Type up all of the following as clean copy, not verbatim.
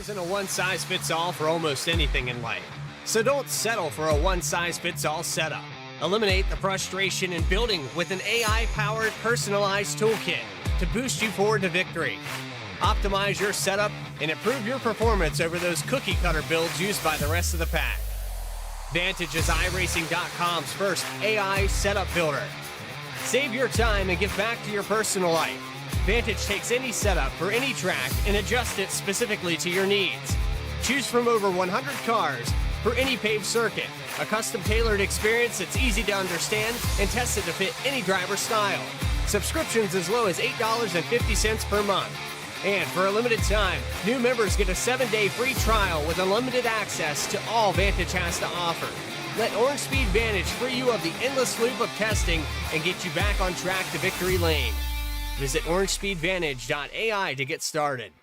isn't a one-size-fits-all for almost anything in life. So don't settle for a one-size-fits-all setup. Eliminate the frustration in building with an AI-powered personalized toolkit to boost you forward to victory. Optimize your setup and improve your performance over those cookie-cutter builds used by the rest of the pack. Vantage is iRacing.com's first AI setup builder. Save your time and give back to your personal life. Vantage takes any setup for any track and adjusts it specifically to your needs. Choose from over 100 cars for any paved circuit. A custom-tailored experience that's easy to understand and tested to fit any driver style. Subscriptions as low as $8.50 per month. And for a limited time, new members get a 7-day free trial with unlimited access to all Vantage has to offer. Let Vspeed Vantage free you of the endless loop of testing and get you back on track to victory lane. Visit orangespeedvantage.ai to get started.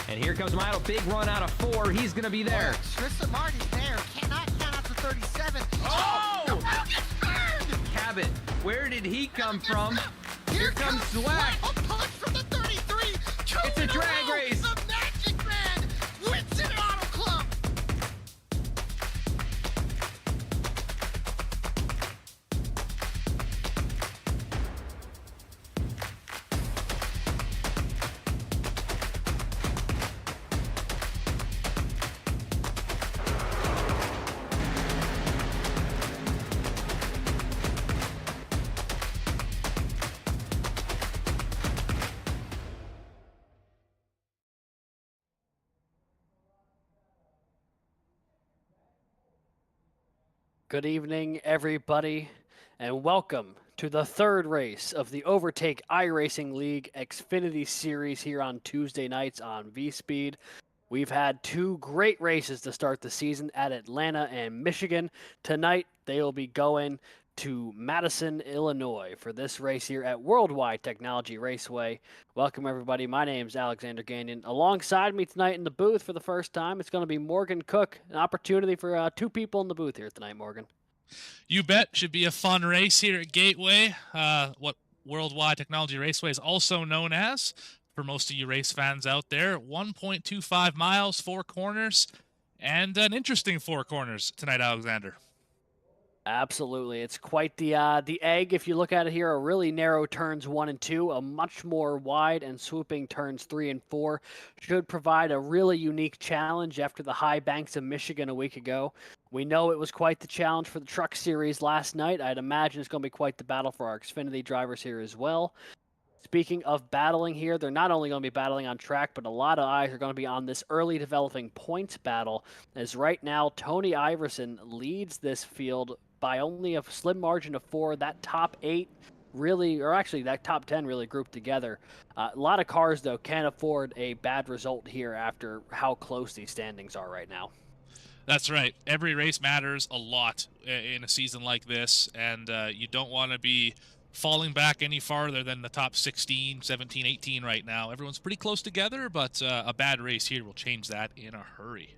And here comes Milo, big run out of 4. He's going to be there. Tristan Martin's there. Cannot count out to 37. Oh! No, gets burned! Cabot, where did he come from? Here comes Zwack. A punch from the 33. It's a drag race. The Magic Man wins it Auto Club. Good evening, everybody, and welcome to the third race of the Overtake iRacing League Xfinity Series here on Tuesday nights on Vspeed. We've had 2 great races to start the season at Atlanta and Michigan. Tonight, they will be going to Madison, Illinois for this race here at Worldwide Technology Raceway. Welcome, everybody. My name is Alexander Gagnon. Alongside me tonight in the booth for the first time, it's going to be Morgan Cook. An opportunity for 2 people in the booth here tonight, Morgan. You bet. Should be a fun race here at Gateway, what Worldwide Technology Raceway is also known as, for most of you race fans out there. 1.25 miles, 4 corners, and an interesting 4 corners tonight, Alexander. Absolutely. It's quite the egg. If you look at it here, a really narrow turns 1 and 2, a much more wide and swooping turns 3 and 4 should provide a really unique challenge after the high banks of Michigan a week ago. We know it was quite the challenge for the Truck Series last night. I'd imagine it's going to be quite the battle for our Xfinity drivers here as well. Speaking of battling here, they're not only going to be battling on track, but a lot of eyes are going to be on this early developing points battle, as right now Tony Iverson leads this field by only a slim margin of 4. That top 8 really, or actually that top 10 really grouped together. A lot of cars, though, can't afford a bad result here after how close these standings are right now. That's right. Every race matters a lot in a season like this, and you don't want to be falling back any farther than the top 16, 17, 18 right now. Everyone's pretty close together, but a bad race here will change that in a hurry.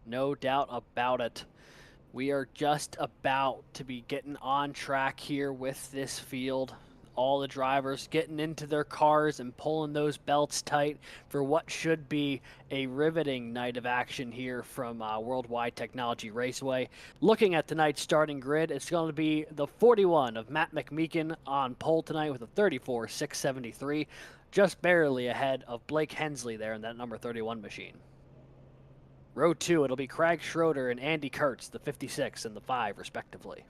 No doubt about it. We are just about to be getting on track here with this field. All the drivers getting into their cars and pulling those belts tight for what should be a riveting night of action here from Worldwide Technology Raceway. Looking at tonight's starting grid, it's going to be the 41 of Matt McMeekin on pole tonight with a 34.673, just barely ahead of Blake Hensley there in that number 31 machine. Row 2, it'll be Craig Schroeder and Andy Kurtz, the 56 and the 5, respectively.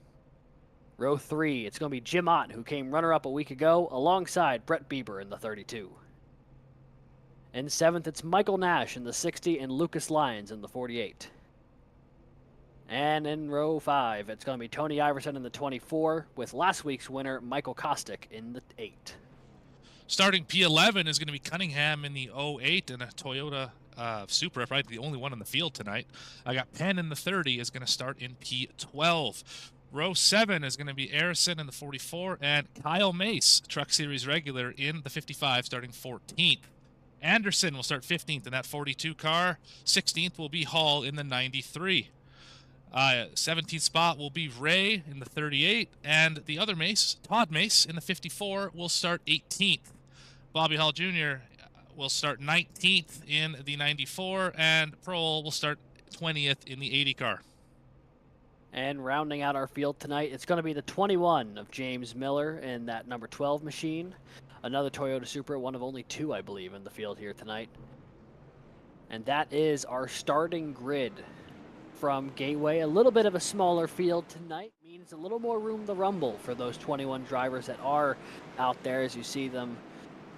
Row 3, it's going to be Jim Ott, who came runner-up a week ago, alongside Brett Bieber in the 32. In 7th, it's Michael Nash in the 60 and Lucas Lyons in the 48. And in row 5, it's going to be Tony Iverson in the 24, with last week's winner, Michael Kostick, in the 8. Starting P11 is going to be Cunningham in the 08 and a Toyota Supra, probably the only one in the field tonight. I got Penn in the 30 is going to start in P12. Row 7 is going to be Harrison in the 44 and Kyle Mace, Truck Series regular, in the 55, starting 14th. Anderson will start 15th in that 42 car. 16th will be Hall in the 93. 17th spot will be Ray in the 38, and the other Mace, Todd Mace, in the 54 will start 18th. Bobby Hall Jr. will start 19th in the 94, and Prohl will start 20th in the 80 car. And rounding out our field tonight, it's going to be the 21 of James Miller in that number 12 machine. Another Toyota Supra, one of only 2, I believe, in the field here tonight. And that is our starting grid from Gateway. A little bit of a smaller field tonight means a little more room to rumble for those 21 drivers that are out there, as you see them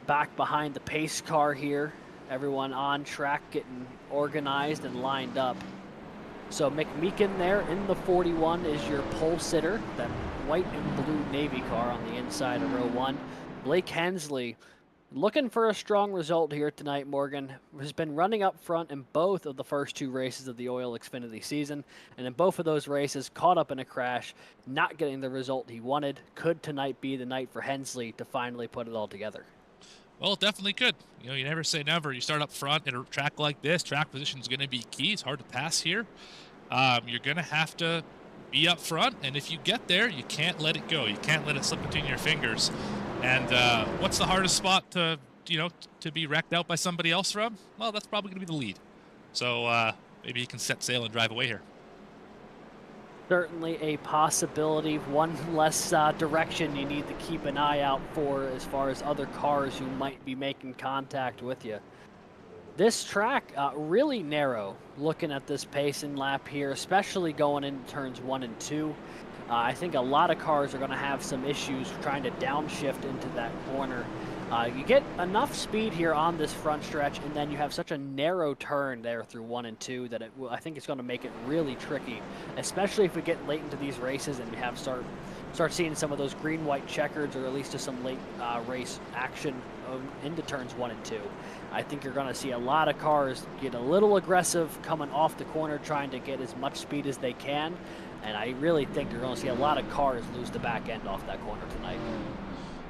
back behind the pace car here. Everyone on track getting organized and lined up. So McMeekin there in the 41 is your pole sitter, that white and blue Navy car on the inside of row 1. Blake Hensley looking for a strong result here tonight, Morgan. Has been running up front in both of the first 2 races of the OiL Xfinity season, and in both of those races caught up in a crash, not getting the result he wanted. Could tonight be the night for Hensley to finally put it all together? Well, it definitely could. You know, you never say never. You start up front at a track like this. Track position is going to be key. It's hard to pass here. You're going to have to be up front, and if you get there, you can't let it go. You can't let it slip between your fingers. And what's the hardest spot to be wrecked out by somebody else from? Well, that's probably going to be the lead. So maybe you can set sail and drive away here. Certainly a possibility. One less direction you need to keep an eye out for as far as other cars who might be making contact with you. This track really narrow looking at this pace and lap here, especially going into turns 1 and 2. I think a lot of cars are going to have some issues trying to downshift into that corner. You get enough speed here on this front stretch, and then you have such a narrow turn there through 1 and 2 that I think it's going to make it really tricky, especially if we get late into these races and we have start seeing some of those green-white checkers, or at least just some late race action into turns 1 and 2. I think you're going to see a lot of cars get a little aggressive coming off the corner, trying to get as much speed as they can. And I really think you're going to see a lot of cars lose the back end off that corner tonight.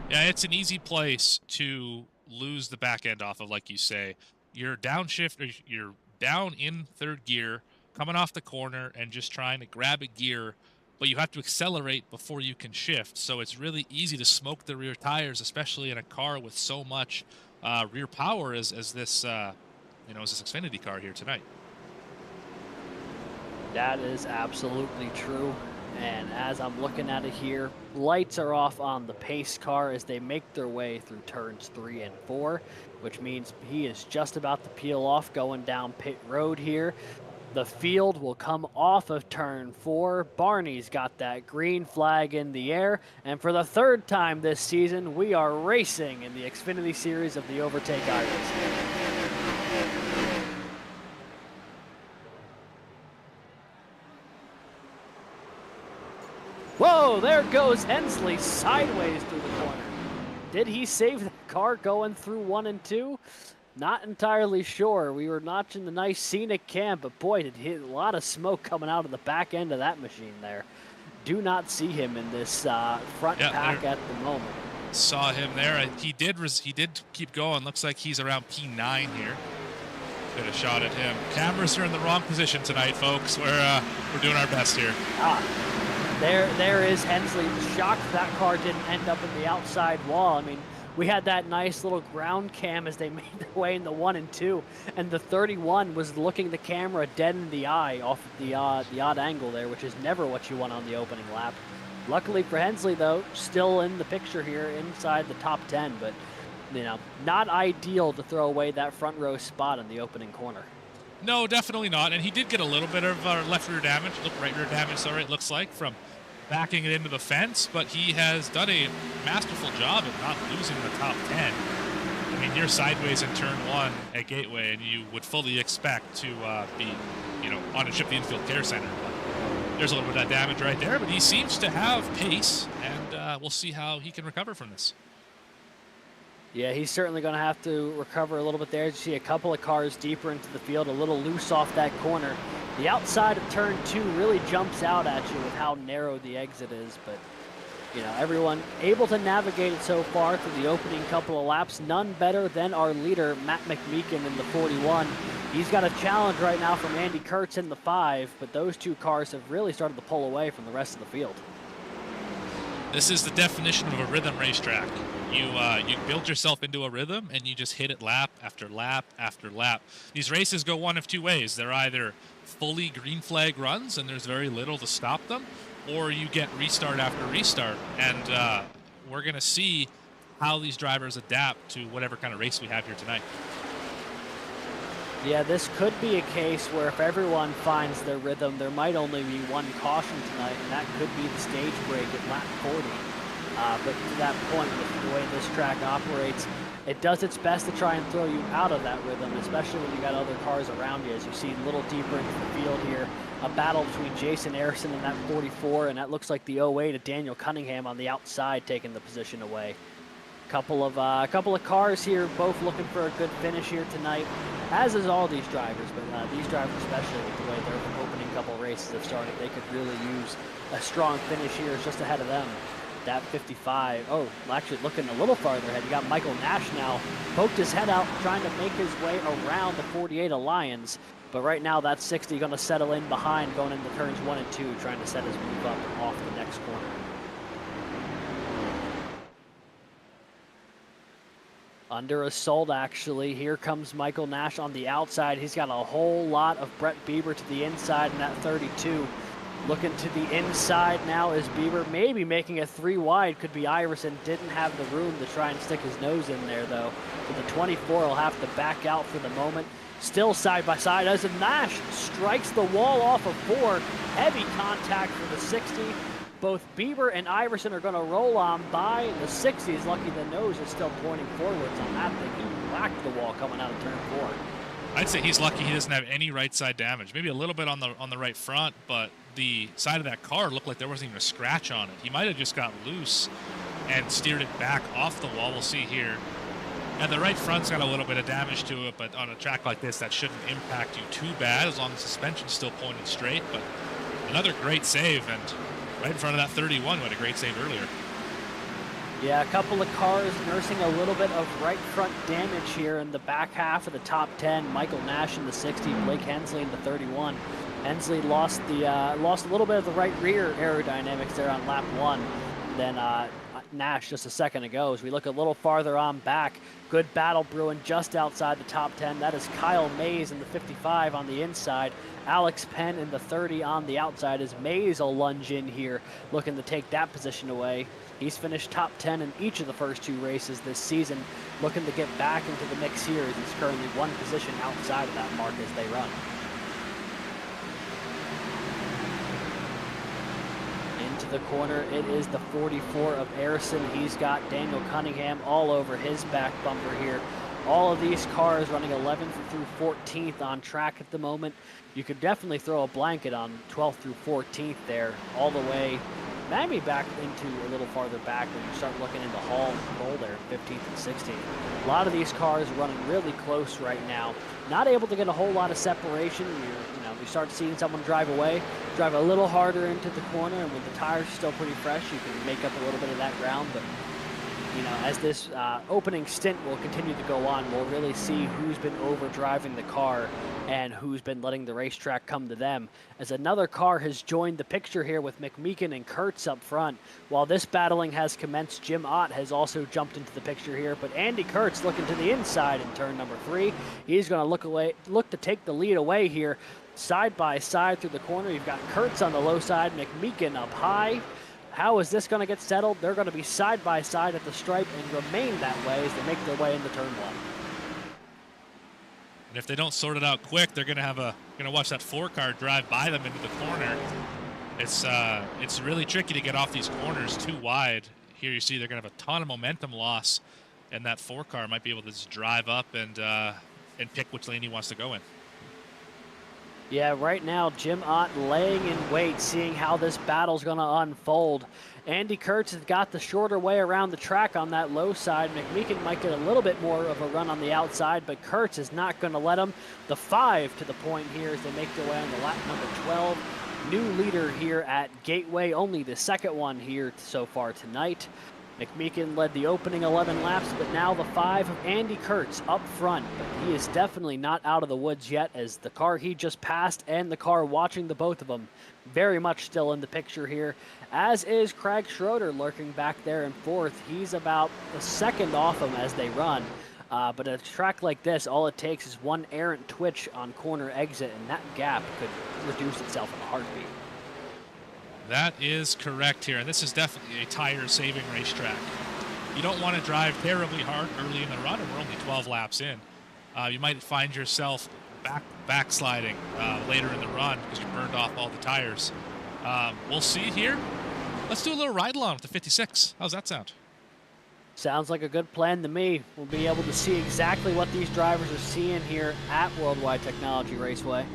Yeah, it's an easy place to lose the back end off of, like you say. You're downshift, or you're down in 3rd gear, coming off the corner and just trying to grab a gear, but you have to accelerate before you can shift. So it's really easy to smoke the rear tires, especially in a car with so much rear power as this Xfinity car here tonight. That is absolutely true. And as I'm looking at it here, lights are off on the pace car as they make their way through turns 3 and 4, which means he is just about to peel off going down pit road here. The field will come off of turn 4. Barney's got that green flag in the air. And for the 3rd time this season, we are racing in the Xfinity Series of the Overtake iRacing. Whoa, there goes Hensley sideways through the corner. Did he save the car going through 1 and 2? Not entirely sure. We were notching the nice scenic cam, but boy, did he hit a lot of smoke coming out of the back end of that machine there. Do not see him in this front pack at the moment. Saw him there. He did keep going. Looks like he's around P9 here. Good a shot at him. Cameras are in the wrong position tonight, folks. We're doing our best here. There is Hensley. Shocked that car didn't end up in the outside wall. I mean, we had that nice little ground cam as they made their way in the 1 and 2, and the 31 was looking the camera dead in the eye off of the odd angle there, which is never what you want on the opening lap. Luckily for Hensley, though, still in the picture here inside the top 10, but not ideal to throw away that front row spot in the opening corner. No, definitely not. And he did get a little bit of left rear damage, right rear damage, sorry, it looks like, from backing it into the fence, but he has done a masterful job of not losing the top 10. I mean, you're sideways in turn 1 at Gateway, and you would fully expect to be, on a chip the infield care center. But there's a little bit of that damage right there, but he seems to have pace, and we'll see how he can recover from this. Yeah, he's certainly going to have to recover a little bit there. You see a couple of cars deeper into the field, a little loose off that corner. The outside of turn 2 really jumps out at you with how narrow the exit is, but you know, everyone able to navigate it so far through the opening couple of laps. None better than our leader, Matt McMeekin, in the 41. He's got a challenge right now from Andy Kurtz in the 5, but those two cars have really started to pull away from the rest of the field. This is the definition of a rhythm racetrack. You build yourself into a rhythm and you just hit it lap after lap after lap. These races go one of two ways. They're either fully green flag runs and there's very little to stop them, or you get restart after restart. And we're going to see how these drivers adapt to whatever kind of race we have here tonight. Yeah, this could be a case where if everyone finds their rhythm, there might only be one caution tonight, and that could be the stage break at lap 40. But to that point, with the way this track operates, it does its best to try and throw you out of that rhythm, especially when you got other cars around you. As you see a little deeper into the field here, a battle between Jason Harrison and that 44, and that looks like the 08 of Daniel Cunningham on the outside taking the position away. Couple of cars here, both looking for a good finish here tonight, as is all these drivers, but these drivers especially with the way their opening couple races have started, they could really use a strong finish here just ahead of them. That 55, oh, actually looking a little farther ahead. You got Michael Nash now, poked his head out, trying to make his way around the 48 Alliance, but right now that 60 going to settle in behind going into turns 1 and 2, trying to set his move up and off the next corner. Under assault, actually. Here comes Michael Nash on the outside. He's got a whole lot of Brett Bieber to the inside in that 32. Looking to the inside now is Bieber, maybe making a 3 wide. Could be Iverson. Didn't have the room to try and stick his nose in there, though. So the 24 will have to back out for the moment. Still side by side as Nash strikes the wall off of 4. Heavy contact for the 60. Both Bieber and Iverson are going to roll on by. The 60 is lucky the nose is still pointing forwards on that thing. He whacked the wall coming out of turn 4. I'd say he's lucky he doesn't have any right side damage. Maybe a little bit on the right front, but the side of that car looked like there wasn't even a scratch on it. He might have just got loose and steered it back off the wall. We'll see here. And the right front's got a little bit of damage to it, but on a track like this, that shouldn't impact you too bad as long as the suspension's still pointed straight. But another great save, and right in front of that 31 who had a great save earlier. Yeah, a couple of cars nursing a little bit of right front damage here in the back half of the top 10. Michael Nash in the 60, Blake Hensley in the 31. Hensley lost a little bit of the right rear aerodynamics there on lap 1. Then Nash just a second ago. As we look a little farther on back, good battle brewing just outside the top 10. That is Kyle Mays in the 55 on the inside. Alex Penn in the 30 on the outside as Mays will lunge in here, looking to take that position away. He's finished top 10 in each of the first 2 races this season, looking to get back into the mix here as he's currently 1 position outside of that mark as they run. Into the corner, it is the 44 of Harrison. He's got Daniel Cunningham all over his back bumper here. All of these cars running 11th through 14th on track at the moment. You could definitely throw a blanket on 12th through 14th there, all the way, maybe back into a little farther back when you start looking into Hall and Cole there, 15th and 16th. A lot of these cars running really close right now. Not able to get a whole lot of separation. You start seeing someone drive away, drive a little harder into the corner, and with the tires still pretty fresh, you can make up a little bit of that ground. But as this opening stint will continue to go on, we'll really see who's been overdriving the car and who's been letting the racetrack come to them. As another car has joined the picture here with McMeekin and Kurtz up front. While this battling has commenced, Jim Ott has also jumped into the picture here, but Andy Kurtz looking to the inside in turn number 3. He's going to look to take the lead away here. Side by side through the corner, you've got Kurtz on the low side, McMeekin up high. How is this going to get settled? They're going to be side by side at the stripe and remain that way as they make their way into turn 1. And if they don't sort it out quick, they're going to watch that 4 car drive by them into the corner. It's really tricky to get off these corners too wide. Here you see they're going to have a ton of momentum loss, and that 4 car might be able to just drive up and pick which lane he wants to go in. Yeah, right now, Jim Ott laying in wait, seeing how this battle's going to unfold. Andy Kurtz has got the shorter way around the track on that low side. McMeekin might get a little bit more of a run on the outside, but Kurtz is not going to let him. The 5 to the point here as they make their way on the lap number 12. New leader here at Gateway, only the second one here so far tonight. McMeekin led the opening 11 laps, but now the 5 of Andy Kurtz up front. But he is definitely not out of the woods yet, as the car he just passed and the car watching the both of them very much still in the picture here, as is Craig Schroeder lurking back there in 4th. He's about a second off him as they run. But at a track like this, all it takes is one errant twitch on corner exit, and that gap could reduce itself in a heartbeat. That is correct here, and this is definitely a tire-saving racetrack. You don't want to drive terribly hard early in the run, and we're only 12 laps in. You might find yourself backsliding later in the run because you burned off all the tires. We'll see here. Let's do a little ride-along with the 56. How's that sound? Sounds like a good plan to me. We'll be able to see exactly what these drivers are seeing here at Worldwide Technology Raceway.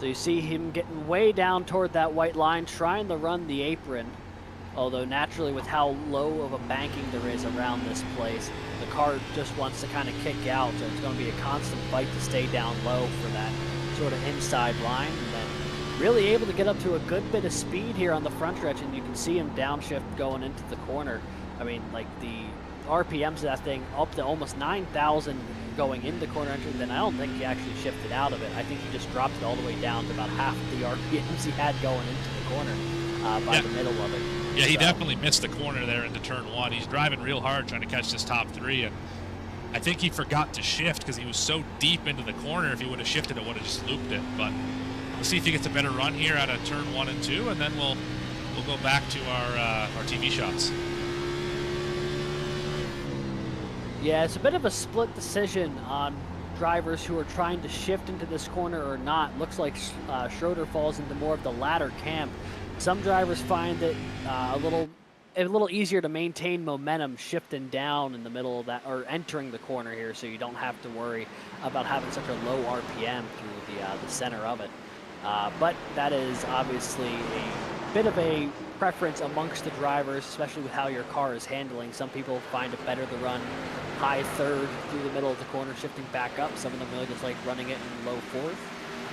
So you see him getting way down toward that white line, trying to run the apron. Although naturally, with how low of a banking there is around this place, the car just wants to kind of kick out. So it's going to be a constant fight to stay down low for that sort of inside line. And then really able to get up to a good bit of speed here on the front stretch, and you can see him downshift going into the corner. I mean, like the RPMs of that thing up to almost 9,000 going into corner entry, then I don't think he actually shifted out of it. I think he just dropped it all the way down to about half of the RPMs he had going into the corner by the middle of it. Yeah, he definitely missed the corner there into turn 1. He's driving real hard trying to catch this top 3, and I think he forgot to shift because he was so deep into the corner. If he would have shifted, it would have just looped it. But we'll see if he gets a better run here out of turn 1 and 2, and then we'll go back to our TV shots. Yeah, it's a bit of a split decision on drivers who are trying to shift into this corner or not. Looks like Schroeder falls into more of the latter camp. Some drivers find it a little easier to maintain momentum shifting down in the middle of that, or entering the corner here, so you don't have to worry about having such a low RPM through the center of it. But that is obviously a bit of a preference amongst the drivers, especially with how your car is handling. Some people find it better to run high 3rd through the middle of the corner, shifting back up. Some of them really just like running it in low 4th.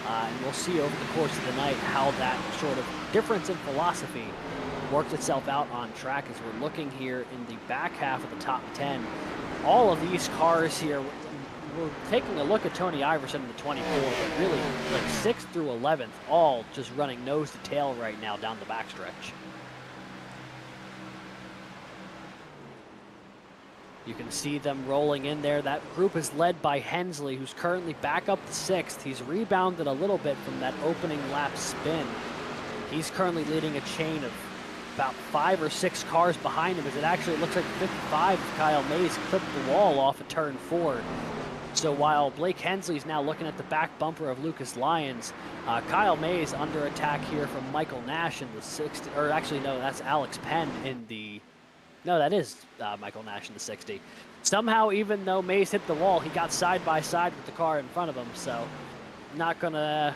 And we'll see over the course of the night how that sort of difference in philosophy works itself out on track as we're looking here in the back half of the top 10. All of these cars here, we're taking a look at Tony Iverson in the 24, but really like 6th through 11th, all just running nose to tail right now down the backstretch. You can see them rolling in there. That group is led by Hensley, who's currently back up to 6th. He's rebounded a little bit from that opening lap spin. He's currently leading a chain of about 5 or 6 cars behind him, as it actually looks like 55 of Kyle Mays clipped the wall off of turn 4. So while Blake Hensley's now looking at the back bumper of Lucas Lyons, Kyle Mays under attack here from Michael Nash in the 60, or actually no, that's Alex Penn in the, no, that is Michael Nash in the 60. Somehow, even though Mays hit the wall, he got side by side with the car in front of him, so not gonna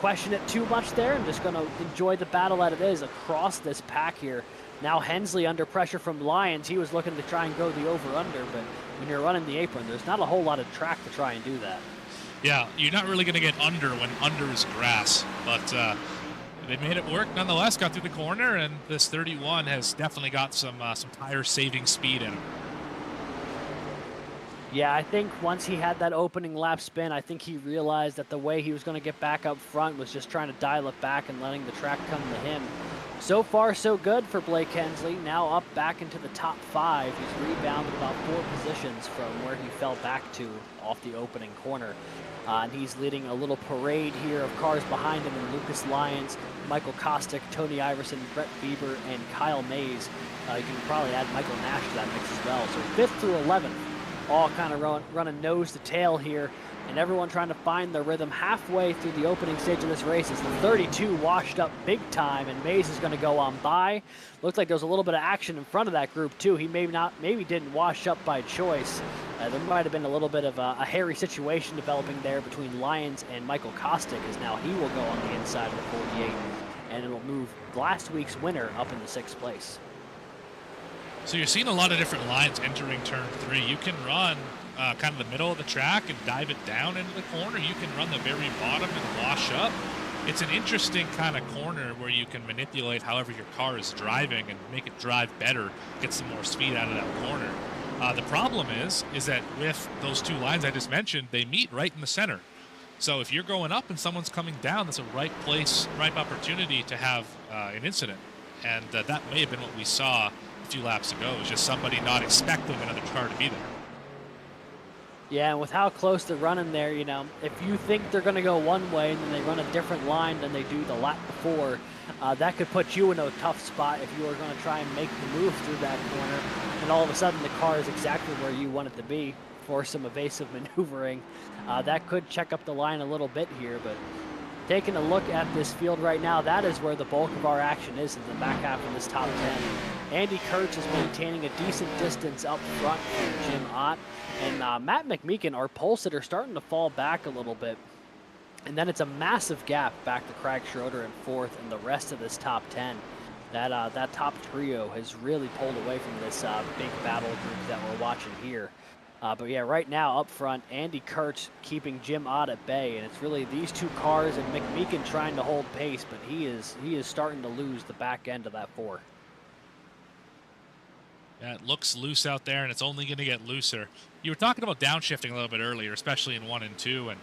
question it too much there. I'm just gonna enjoy the battle that it is across this pack here. Now Hensley under pressure from Lyons. He was looking to try and go the over-under, but when you're running the apron, there's not a whole lot of track to try and do that. Yeah, you're not really going to get under when under is grass, but they made it work nonetheless, got through the corner, and this 31 has definitely got some tire-saving speed in him. Yeah, I think once he had that opening lap spin, I think he realized that the way he was going to get back up front was just trying to dial it back and letting the track come to him. So far, so good for Blake Hensley. Now up back into the top 5. He's rebounded about 4 positions from where he fell back to off the opening corner. And he's leading a little parade here of cars behind him in Lucas Lyons, Michael Kostick, Tony Iverson, Brett Bieber, and Kyle Mays. You can probably add Michael Nash to that mix as well. So 5th through 11th, all kind of running nose to tail here, and everyone trying to find their rhythm halfway through the opening stage of this race. As the 32 washed up big time, and Mays is going to go on by. Looks like there was a little bit of action in front of that group too. He maybe didn't wash up by choice, There might have been a little bit of a hairy situation developing there between Lyons and Michael Kostick, as now he will go on the inside of the 48, and it'll move last week's winner up into 6th place. So you're seeing a lot of different lines entering turn 3. You can run kind of the middle of the track and dive it down into the corner. You can run the very bottom and wash up. It's an interesting kind of corner where you can manipulate however your car is driving and make it drive better, get some more speed out of that corner. The problem is that with those two lines I just mentioned, they meet right in the center. So if you're going up and someone's coming down, that's a right place, right opportunity to have an incident. And that may have been what we saw a few laps ago. It was just somebody not expecting another car to be there. Yeah, and with how close they're running there, you know, if you think they're going to go one way and then they run a different line than they do the lap before, that could put you in a tough spot if you are going to try and make the move through that corner, and all of a sudden the car is exactly where you want it to be for some evasive maneuvering. That could check up the line a little bit here, but taking a look at this field right now, that is where the bulk of our action is in the back half of this top 10. Andy Kurtz is maintaining a decent distance up front from Jim Ott, and Matt McMeekin, our pole sitter, starting to fall back a little bit. And then it's a massive gap back to Craig Schroeder in 4th and the rest of this top 10. That top trio has really pulled away from this big battle group that we're watching here. But yeah, right now up front, Andy Kurtz keeping Jim Ott at bay, and it's really these two cars and McMeekin trying to hold pace, but he is starting to lose the back end of that 4. Yeah, it looks loose out there, and it's only going to get looser. You were talking about downshifting a little bit earlier, especially in 1 and 2, and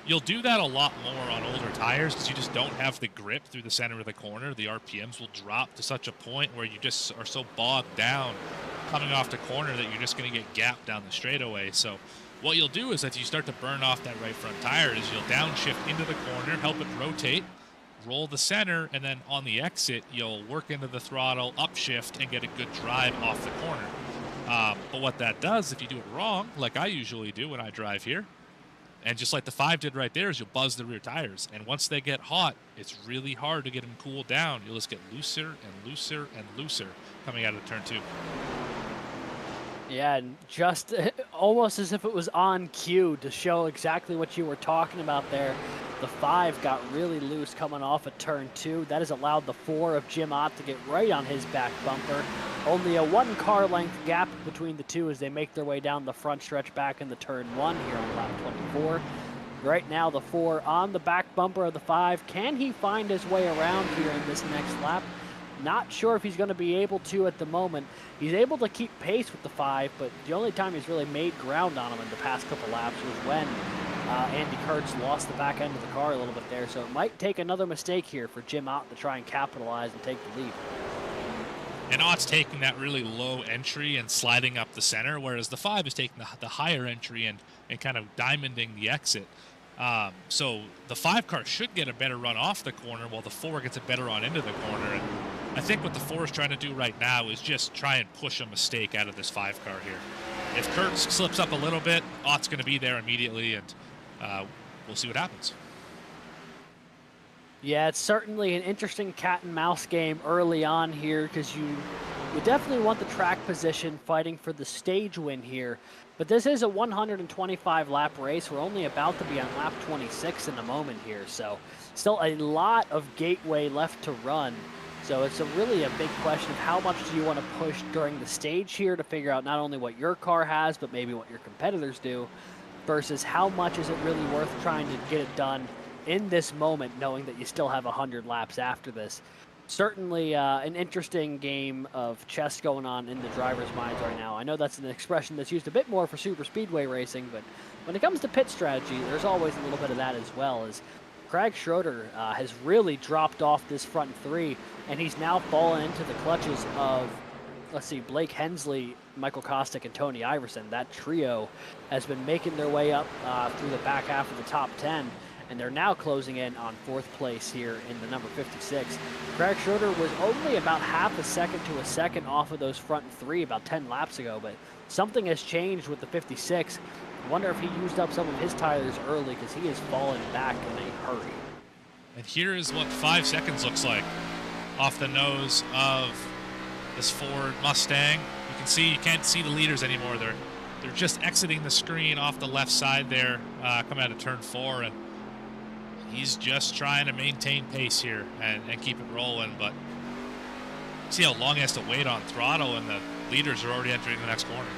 you'll do that a lot more on older tires because you just don't have the grip through the center of the corner. The RPMs will drop to such a point where you just are so bogged down coming off the corner that you're just going to get gapped down the straightaway. So what you'll do is, as you start to burn off that right front tire, is you'll downshift into the corner, help it rotate, roll the center, and then on the exit, you'll work into the throttle, upshift, and get a good drive off the corner. But what that does, if you do it wrong, like I usually do when I drive here, and just like the 5 did right there, is you'll buzz the rear tires. And once they get hot, it's really hard to get them cooled down. You'll just get looser and looser and looser coming out of turn 2. Yeah, and just almost as if it was on cue to show exactly what you were talking about there. The 5 got really loose coming off of turn 2. That has allowed the 4 of Jim Ott to get right on his back bumper. Only a 1 car length gap between the two as they make their way down the front stretch back into turn 1 here on lap 24. Right now the 4 on the back bumper of the 5. Can he find his way around here in this next lap? Not sure if he's going to be able to at the moment. He's able to keep pace with the 5, but the only time he's really made ground on him in the past couple laps was when Andy Kurtz lost the back end of the car a little bit there. So it might take another mistake here for Jim Ott to try and capitalize and take the lead. And Ott's taking that really low entry and sliding up the center, whereas the 5 is taking the higher entry and kind of diamonding the exit. So the 5 car should get a better run off the corner while the 4 gets a better run into the corner. And I think what the 4 is trying to do right now is just try and push a mistake out of this 5 car here. If Kurtz slips up a little bit, Ott's going to be there immediately, and we'll see what happens. Yeah, it's certainly an interesting cat and mouse game early on here because you definitely want the track position fighting for the stage win here. But this is a 125 lap race. We're only about to be on lap 26 in a moment here. So still a lot of gateway left to run. So it's really a big question of how much do you want to push during the stage here to figure out not only what your car has, but maybe what your competitors do, versus how much is it really worth trying to get it done in this moment, knowing that you still have 100 laps after this. Certainly an interesting game of chess going on in the drivers' minds right now. I know that's an expression that's used a bit more for super speedway racing, but when it comes to pit strategy, there's always a little bit of that as well. As Craig Schroeder has really dropped off this front 3, and he's now fallen into the clutches of, let's see, Blake Hensley, Michael Kostick, and Tony Iverson. That trio has been making their way up through the back half of the top 10. And they're now closing in on 4th place here in the number 56. Craig Schroeder was only about half a second to a second off of those front 3 about 10 laps ago, but something has changed with the 56. I wonder if he used up some of his tires early because he is falling back in a hurry. And here is what 5 seconds looks like off the nose of this Ford Mustang. You can see, you can't see the leaders anymore. They're They're just exiting the screen off the left side there, coming out of turn 4, and he's just trying to maintain pace here and keep it rolling. But see how long he has to wait on throttle, and the leaders are already entering the next corner.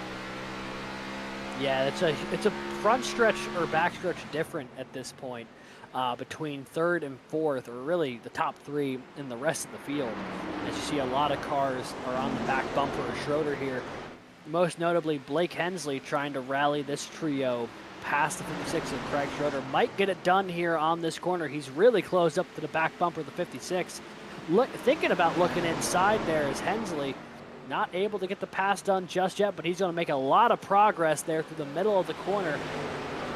Yeah, it's a front stretch or back stretch different at this point between third and fourth, or really the top 3 in the rest of the field. As you see, a lot of cars are on the back bumper of Schroeder here. Most notably, Blake Hensley trying to rally this trio past the 56 of Craig Schroeder. Might get it done here on this corner. He's really close up to the back bumper of the 56. Thinking about looking inside there is Hensley. Not able to get the pass done just yet, but he's going to make a lot of progress there through the middle of the corner.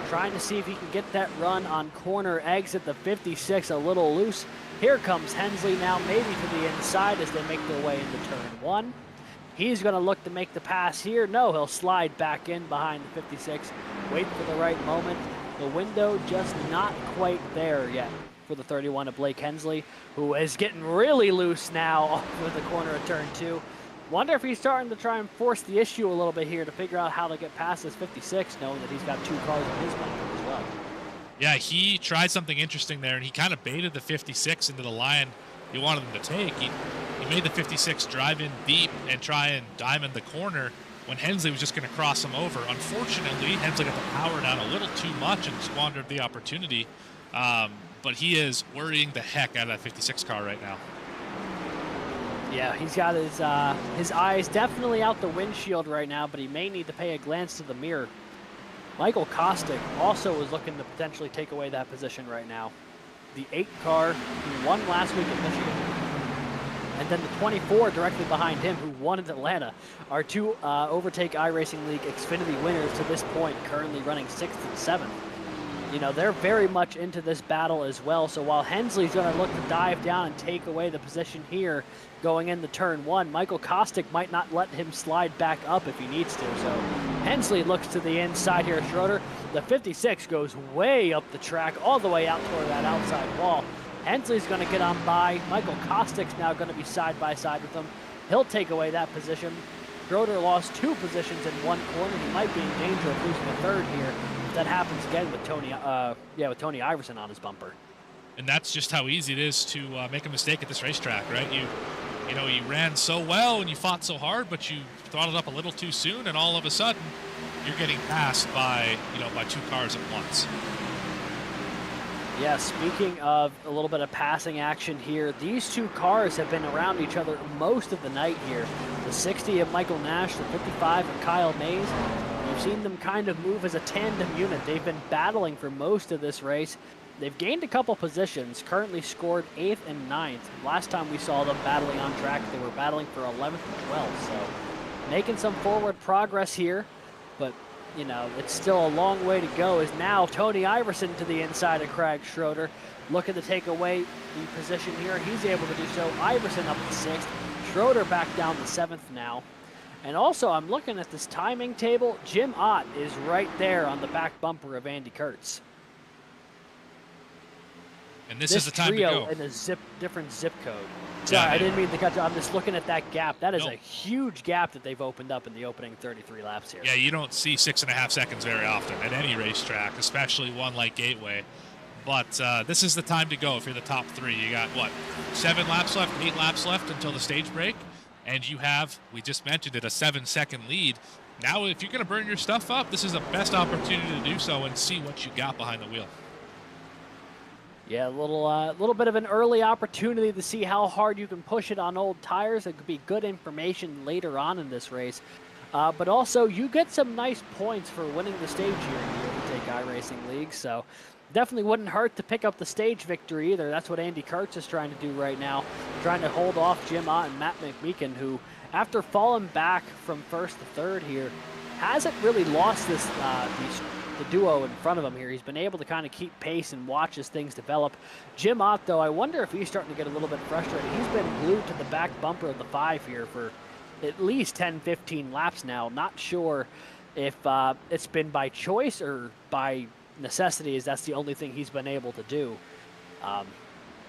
Trying to see if he can get that run on corner exit the 56 a little loose. Here comes Hensley now, maybe to the inside as they make their way into turn 1. He's going to look to make the pass here. No, he'll slide back in behind the 56. Wait for the right moment. The window just not quite there yet for the 31 of Blake Hensley, who is getting really loose now off of the corner of turn 2. Wonder if he's starting to try and force the issue a little bit here to figure out how to get past this 56, knowing that he's got 2 cars on his bumper as well. Yeah, he tried something interesting there, and he kind of baited the 56 into the line he wanted them to take. He made the 56 drive in deep and try and diamond the corner when Hensley was just going to cross him over. Unfortunately, Hensley got the power down a little too much and squandered the opportunity. But he is worrying the heck out of that 56 car right now. Yeah, he's got his eyes definitely out the windshield right now, but he may need to pay a glance to the mirror. Michael Kostick also was looking to potentially take away that position right now. The 8 car who won last week in Michigan, and then the 24 directly behind him who won in Atlanta, are 2 Overtake iRacing League Xfinity winners to this point, currently running 6th and 7th. You know, they're very much into this battle as well, so while Hensley's going to look to dive down and take away the position here going into turn 1, Michael Kostick might not let him slide back up if he needs to, so Hensley looks to the inside here. Schroeder, the 56 goes way up the track, all the way out toward that outside wall. Hensley's going to get on by. Michael Kostick's now going to be side by side with him. He'll take away that position. Schroeder lost 2 positions in 1 corner. He might be in danger of losing a 3rd here. That happens again with Tony Iverson on his bumper. And that's just how easy it is to make a mistake at this racetrack, right? You know, you ran so well and you fought so hard, but you throttled up a little too soon, and all of a sudden you're getting passed by 2 cars at once. Yeah, speaking of a little bit of passing action here, these 2 cars have been around each other most of the night here. The 60 of Michael Nash, the 55 of Kyle Mays. You've seen them kind of move as a tandem unit. They've been battling for most of this race. They've gained a couple positions, currently scored 8th and 9th. Last time we saw them battling on track, they were battling for 11th and 12th. So making some forward progress here, but you know, it's still a long way to go. Is now Tony Iverson to the inside of Craig Schroeder, looking to take away the position here. He's able to do so. Iverson up to 6th. Schroeder back down to 7th now. And also, I'm looking at this timing table. Jim Ott is right there on the back bumper of Andy Kurtz. And this is the time to go. In a different zip code. Sorry, I didn't mean to cut you. I'm just looking at that gap. That is a huge gap that they've opened up in the opening 33 laps here. Yeah, you don't see 6.5 seconds very often at any racetrack, especially one like Gateway. But this is the time to go if you're the top 3. You got, 7 laps left, 8 laps left until the stage break. And you have, we just mentioned it, a 7-second lead. Now, if you're going to burn your stuff up, this is the best opportunity to do so and see what you got behind the wheel. Yeah, a little bit of an early opportunity to see how hard you can push it on old tires. It could be good information later on in this race. But also, you get some nice points for winning the stage here in the Overtake iRacing League. So definitely wouldn't hurt to pick up the stage victory either. That's what Andy Kurtz is trying to do right now, trying to hold off Jim Ott and Matt McMeekin, who, after falling back from 1st to 3rd here, hasn't really lost the duo in front of him here. He's been able to kind of keep pace and watch as things develop. Jim Ott, though, I wonder if he's starting to get a little bit frustrated. He's been glued to the back bumper of the 5 here for at least 10, 15 laps now. Not sure if it's been by choice or by necessity, as that's the only thing he's been able to do.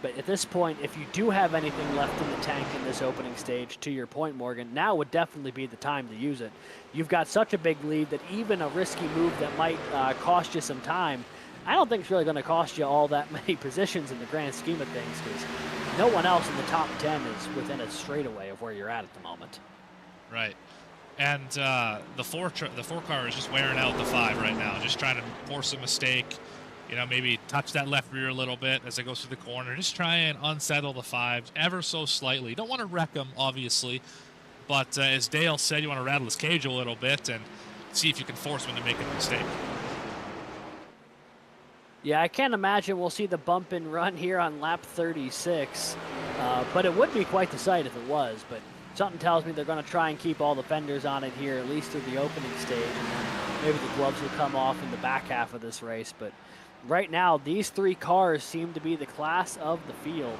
But at this point, if you do have anything left in the tank in this opening stage, to your point, Morgan, now would definitely be the time to use it. You've got such a big lead that even a risky move that might cost you some time, I don't think it's really going to cost you all that many positions in the grand scheme of things, because no one else in the top 10 is within a straightaway of where you're at the moment. Right. And the four car is just wearing out the 5 right now, just trying to force a mistake. You know, maybe touch that left rear a little bit as it goes through the corner. Just try and unsettle the 5 ever so slightly. Don't want to wreck them, obviously. But as Dale said, you want to rattle his cage a little bit and see if you can force him to make a mistake. Yeah, I can't imagine we'll see the bump and run here on lap 36. But it would be quite the sight if it was. But something tells me they're going to try and keep all the fenders on it here, at least through the opening stage. And then maybe the gloves will come off in the back half of this race. But right now, these 3 cars seem to be the class of the field.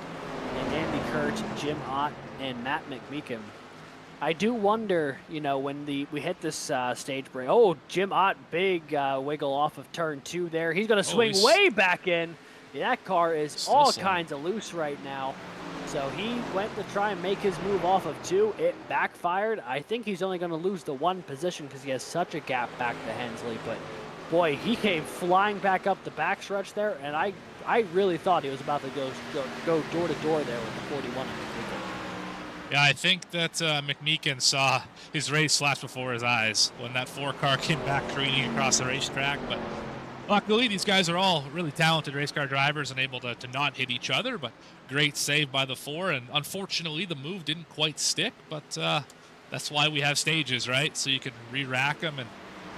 And Andy Kurtz, Jim Ott, and Matt McMeekin. I do wonder, you know, when we hit this stage break. Oh, Jim Ott, big wiggle off of turn 2 there. He's going to swing way back in. Yeah, that car is all kinds of loose right now. So he went to try and make his move off of 2. It backfired. I think he's only going to lose the 1 position because he has such a gap back to Hensley. But boy, he came flying back up the backstretch there, and I really thought he was about to go door to door there with the 41 and McMeekin. Yeah, I think that McMeekin saw his race flash before his eyes when that 4 car came back careening across the racetrack. But luckily, these guys are all really talented race car drivers and able to not hit each other. But great save by the 4, and unfortunately, the move didn't quite stick. But that's why we have stages, right? So you can re-rack them, and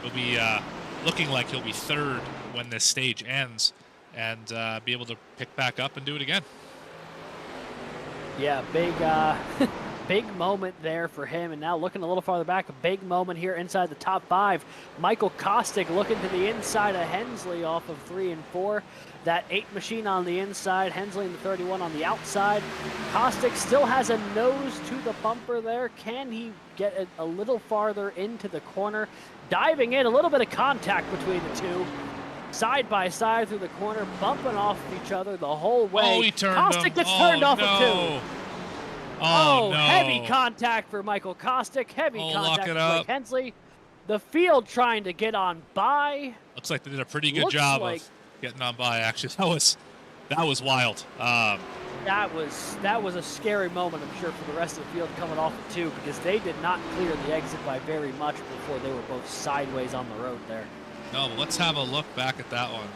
it'll be looking like he'll be 3rd when this stage ends, and be able to pick back up and do it again. Yeah, big moment there for him. And now looking a little farther back, a big moment here inside the top 5. Michael Kostick looking to the inside of Hensley off of 3 and 4. That 8 machine on the inside, Hensley and the 31 on the outside. Kostick still has a nose to the bumper there. Can he get it a little farther into the corner? Diving in, a little bit of contact between the 2. Side by side through the corner, bumping off of each other the whole way. Oh, he turned Kostick him. gets turned off no. of 2. Oh, no. Heavy contact for Michael Kostick. Heavy contact for Blake Hensley. The field trying to get on by. Looks like they did a pretty good job of getting on by, actually. That was wild. That was a scary moment, I'm sure, for the rest of the field coming off of 2, because they did not clear the exit by very much before they were both sideways on the road there. No, but let's have a look back at that one.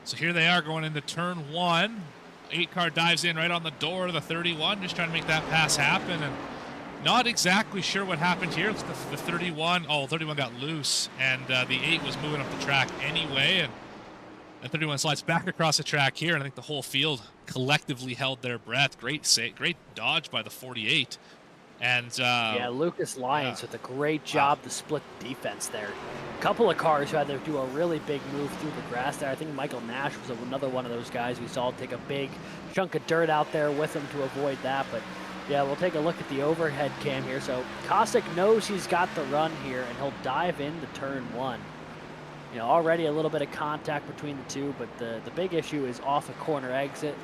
So here they are going into turn 1. 8 car dives in right on the door of the 31, just trying to make that pass happen, and not exactly sure what happened here. The 31 got loose, and the 8 was moving up the track anyway, and 31 slides back across the track here, and I think the whole field collectively held their breath. Great dodge by the 48. And yeah, Lucas Lyons with a great job to split the defense there. A couple of cars who had to do a really big move through the grass there. I think Michael Nash was another one of those guys we saw take a big chunk of dirt out there with him to avoid that. But yeah, we'll take a look at the overhead cam here. So Kostick knows he's got the run here, and he'll dive into turn 1. You know, already a little bit of contact between the 2, but the big issue is off a corner exit.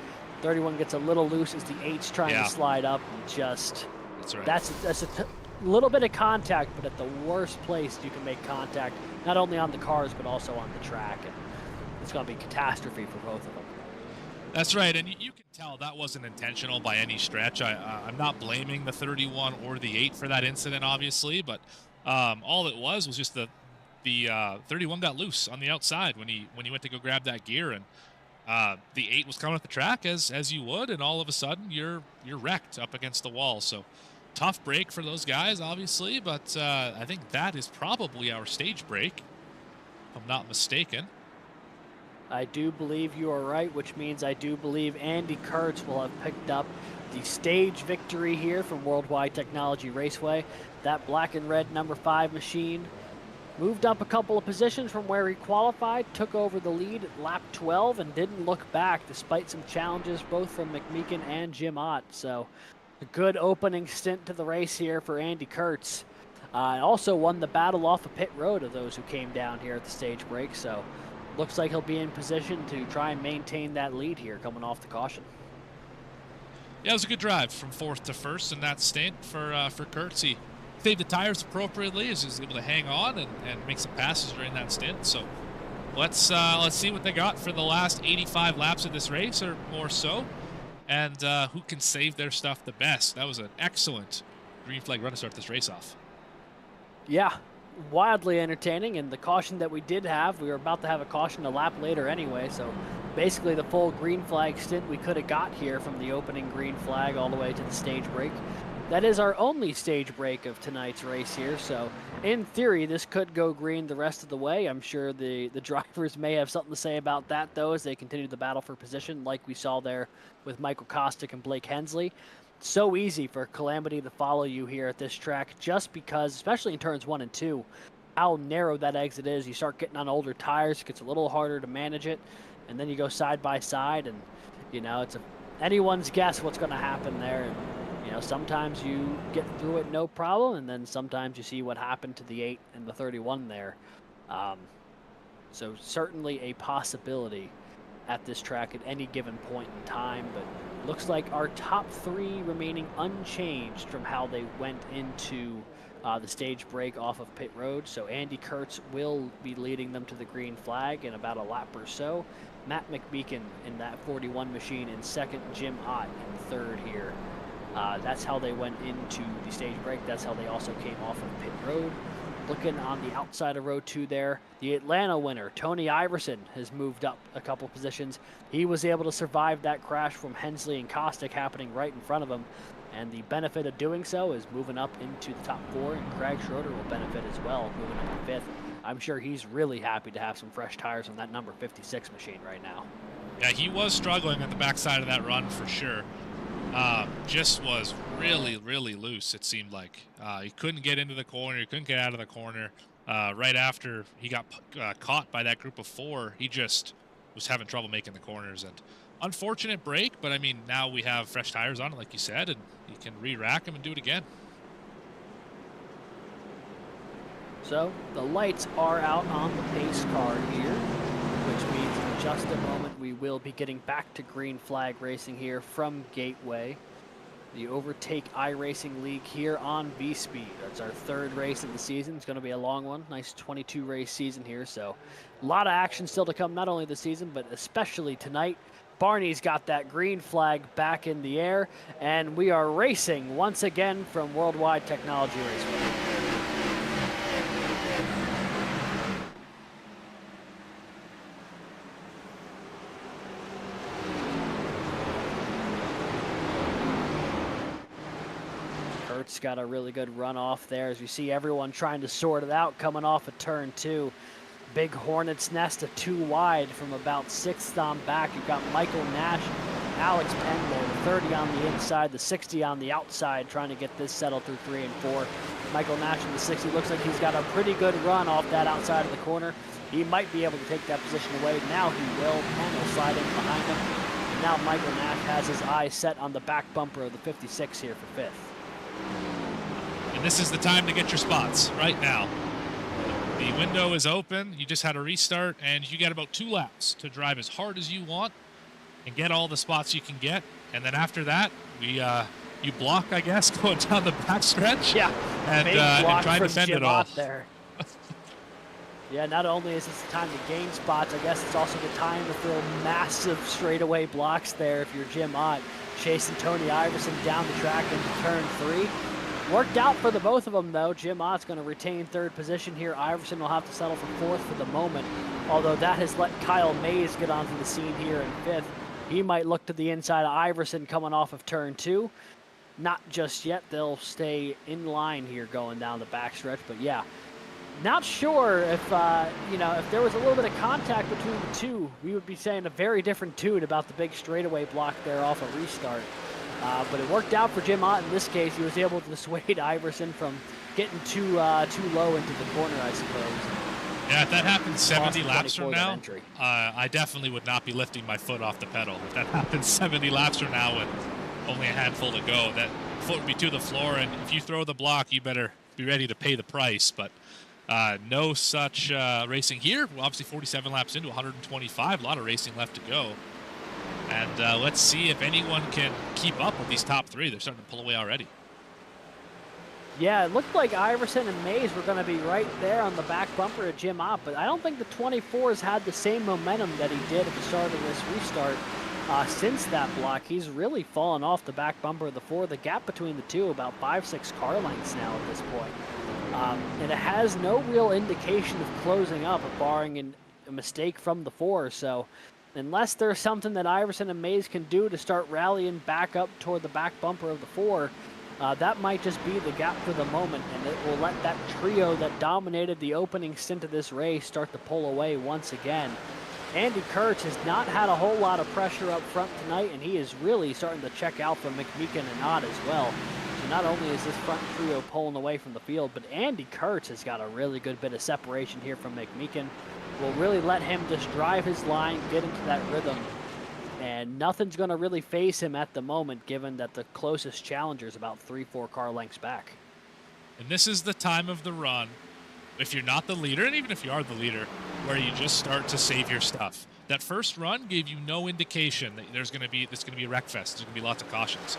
31 gets a little loose as the 8's trying to slide up, and just... That's right. That's a little bit of contact, but at the worst place you can make contact, not only on the cars, but also on the track. And it's going to be catastrophe for both of them. That's right, and you can tell that wasn't intentional by any stretch. I'm not blaming the 31 or the 8 for that incident, obviously, but all it was just the 31 got loose on the outside when he went to go grab that gear, and the 8 was coming up the track as you would, and all of a sudden you're wrecked up against the wall. So tough break for those guys, obviously, but I think that is probably our stage break, if I'm not mistaken. I do believe you are right, which means I do believe Andy Kurtz will have picked up the stage victory here from Worldwide Technology Raceway. That black and red number 5 machine moved up a couple of positions from where he qualified, took over the lead at lap 12, and didn't look back despite some challenges both from McMeekin and Jim Ott. So a good opening stint to the race here for Andy Kurtz. Also won the battle off of pit road of those who came down here at the stage break. So looks like he'll be in position to try and maintain that lead here coming off the caution. Yeah, it was a good drive from 4th to 1st in that stint for Kurtz. He saved the tires appropriately as he was able to hang on and make some passes during that stint. So let's see what they got for the last 85 laps of this race or more so, and who can save their stuff the best. That was an excellent green flag run to start this race off. Yeah, wildly entertaining, and the caution that we did have, we were about to have a caution a lap later anyway, so basically the full green flag stint we could have got here from the opening green flag all the way to the stage break. That is our only stage break of tonight's race here, so in theory this could go green the rest of the way. I'm sure the drivers may have something to say about that though as they continue the battle for position like we saw there with Michael Kostick and Blake Hensley. So easy for Calamity to follow you here at this track just because, especially in turns 1 and 2, how narrow that exit is. You start getting on older tires, it gets a little harder to manage it, and then you go side by side, and you know, it's anyone's guess what's going to happen there. And, you know, sometimes you get through it no problem, and then sometimes you see what happened to the 8 and the 31 there. So certainly a possibility at this track at any given point in time, but looks like our top 3 remaining unchanged from how they went into the stage break off of pit road. So Andy Kurtz will be leading them to the green flag in about a lap or so. Matt McBeacon in that 41 machine in 2nd, Jim Ott in 3rd here. That's how they went into the stage break. That's how they also came off of pit road. Looking on the outside of row 2 there, the Atlanta winner, Tony Iverson, has moved up a couple positions. He was able to survive that crash from Hensley and Kostick happening right in front of him. And the benefit of doing so is moving up into the top 4, and Craig Schroeder will benefit as well, moving up to 5th. I'm sure he's really happy to have some fresh tires on that number 56 machine right now. Yeah, he was struggling at the backside of that run for sure. Just was really, really loose, it seemed like. He couldn't get into the corner. He couldn't get out of the corner. Right after he got caught by that group of 4, he just was having trouble making the corners. And unfortunate break, but I mean, now we have fresh tires on it, like you said, and he can re-rack them and do it again. So the lights are out on the pace car here, which means in just a moment we will be getting back to green flag racing here from Gateway. The Overtake iRacing League here on Vspeed. That's our 3rd race of the season. It's going to be a long one. Nice 22 race season here. So a lot of action still to come, not only this season, but especially tonight. Barney's got that green flag back in the air, and we are racing once again from Worldwide Technology Raceway. Kurtz got a really good run off there as you see everyone trying to sort it out coming off of turn 2. Big hornet's nest of 2 wide from about 6th on back. You've got Michael Nash, Alex Penn there, the 30 on the inside, the 60 on the outside, trying to get this settled through 3 and 4. Michael Nash in the 60 looks like he's got a pretty good run off that outside of the corner. He might be able to take that position away. Now he will. Penn will slide in behind him. And now Michael Nash has his eyes set on the back bumper of the 56 here for 5th. And this is the time to get your spots, right now. The window is open. You just had a restart, and you got about 2 laps to drive as hard as you want and get all the spots you can get. And then after that, you block, I guess, going down the backstretch. Yeah, and try to defend it all. There. Yeah, not only is this the time to gain spots, I guess it's also the time to throw massive straightaway blocks there if you're Jim Ott, chasing Tony Iverson down the track into turn 3. Worked out for the both of them, though. Jim Ott's going to retain 3rd position here. Iverson will have to settle for 4th for the moment, although that has let Kyle Mays get onto the scene here in 5th. He might look to the inside of Iverson coming off of turn 2. Not just yet. They'll stay in line here going down the backstretch, but yeah. Not sure if, if there was a little bit of contact between the two, we would be saying a very different tune about the big straightaway block there off a restart. But it worked out for Jim Ott in this case. He was able to dissuade Iverson from getting too low into the corner, I suppose. Yeah, if that happens 70 laps from now, I definitely would not be lifting my foot off the pedal. If that happens 70 laps from now with only a handful to go, that foot would be to the floor, and if you throw the block, you better be ready to pay the price. But No such racing here. Well, obviously 47 laps into 125. A lot of racing left to go. And let's see if anyone can keep up with these top three. They're starting to pull away already. Yeah, it looked like Iverson and Mays were going to be right there on the back bumper of Jim Ott, but I don't think the 24's had the same momentum that he did at the start of this restart. Since that block, he's really fallen off the back bumper of the 4. The gap between the two about 5-6 car lengths now at this point. And it has no real indication of closing up, barring a mistake from the 4. So unless there's something that Iverson and Mays can do to start rallying back up toward the back bumper of the 4, that might just be the gap for the moment, and it will let that trio that dominated the opening stint of this race start to pull away once again. Andy Kurtz has not had a whole lot of pressure up front tonight, and he is really starting to check out from McMeekin and Ott as well. So not only is this front trio pulling away from the field, but Andy Kurtz has got a really good bit of separation here from McMeekin. Will really let him just drive his line, get into that rhythm, and nothing's going to really phase him at the moment, given that the closest challenger is about 3-4 car lengths back. And this is the time of the run, if you're not the leader, and even if you are the leader, where you just start to save your stuff. That first run gave you no indication that this is going to be a wreck fest. There's going to be lots of cautions.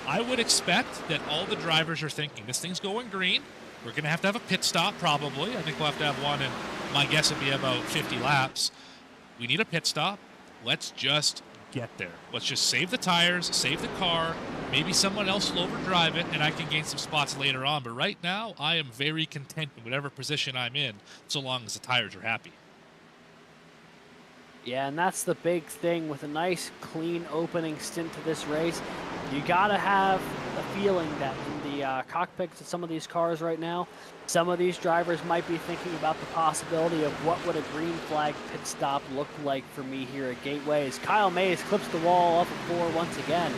I would expect that all the drivers are thinking, this thing's going green. We're going to have a pit stop probably. I think we'll have to have one, and my guess would be about 50 laps. We need a pit stop. Let's just get there. Let's just save the tires, save the car. Maybe someone else will overdrive it, and I can gain some spots later on. But right now, I am very content in whatever position I'm in, so long as the tires are happy. Yeah, and that's the big thing with a nice, clean opening stint to this race. You got to have a feeling that in the cockpits of some of these cars right now, some of these drivers might be thinking about the possibility of what would a green flag pit stop look like for me here at Gateway, as Kyle Mays clips the wall off of 4 once again.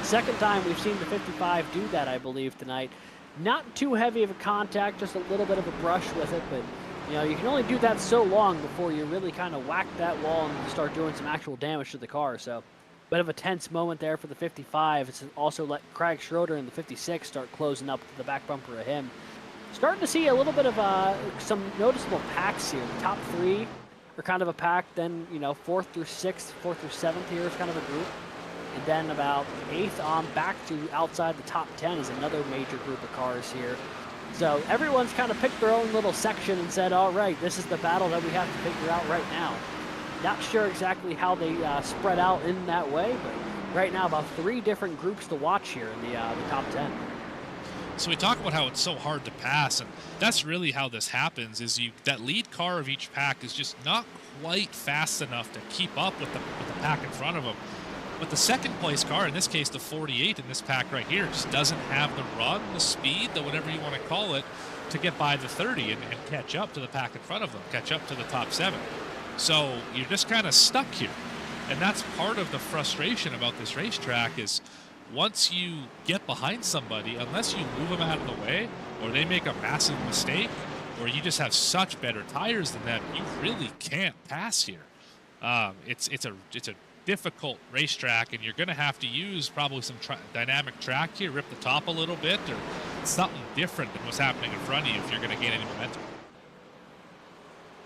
Second time we've seen the 55 do that, I believe, tonight. Not too heavy of a contact, just a little bit of a brush with it, but you know, you can only do that so long before you really kind of whack that wall and start doing some actual damage to the car. So, bit of a tense moment there for the 55. It's also let Craig Schroeder in the 56 start closing up to the back bumper of him. Starting to see a little bit of some noticeable packs here. The top 3 are kind of a pack. Then, you know, 4th through 6th, 4th through 7th here is kind of a group. And then about 8th on back to outside the top 10 is another major group of cars here. So everyone's kind of picked their own little section and said, all right, this is the battle that we have to figure out right now. Not sure exactly how they spread out in that way, but right now about 3 different groups to watch here in the top 10. So we talk about how it's so hard to pass, and that's really how this happens, is that lead car of each pack is just not quite fast enough to keep up with the pack in front of them. But the second place car, in this case the 48 in this pack right here, just doesn't have the run, the speed, the whatever you want to call it, to get by the 30 and catch up to the pack in front of them, catch up to the top 7. So you're just kind of stuck here. And that's part of the frustration about this racetrack is once you get behind somebody, unless you move them out of the way or they make a massive mistake or you just have such better tires than them, you really can't pass here. It's a difficult racetrack, and you're going to have to use probably some dynamic track here, rip the top a little bit, or something different than what's happening in front of you if you're going to gain any momentum.